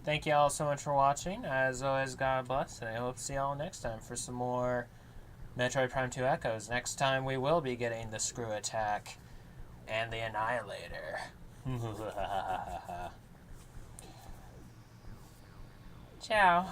Thank you all so much for watching. As always, God bless, and I hope to see y'all next time for some more Metroid Prime 2 Echoes. Next time we will be getting the Screw Attack and the Annihilator. Ciao.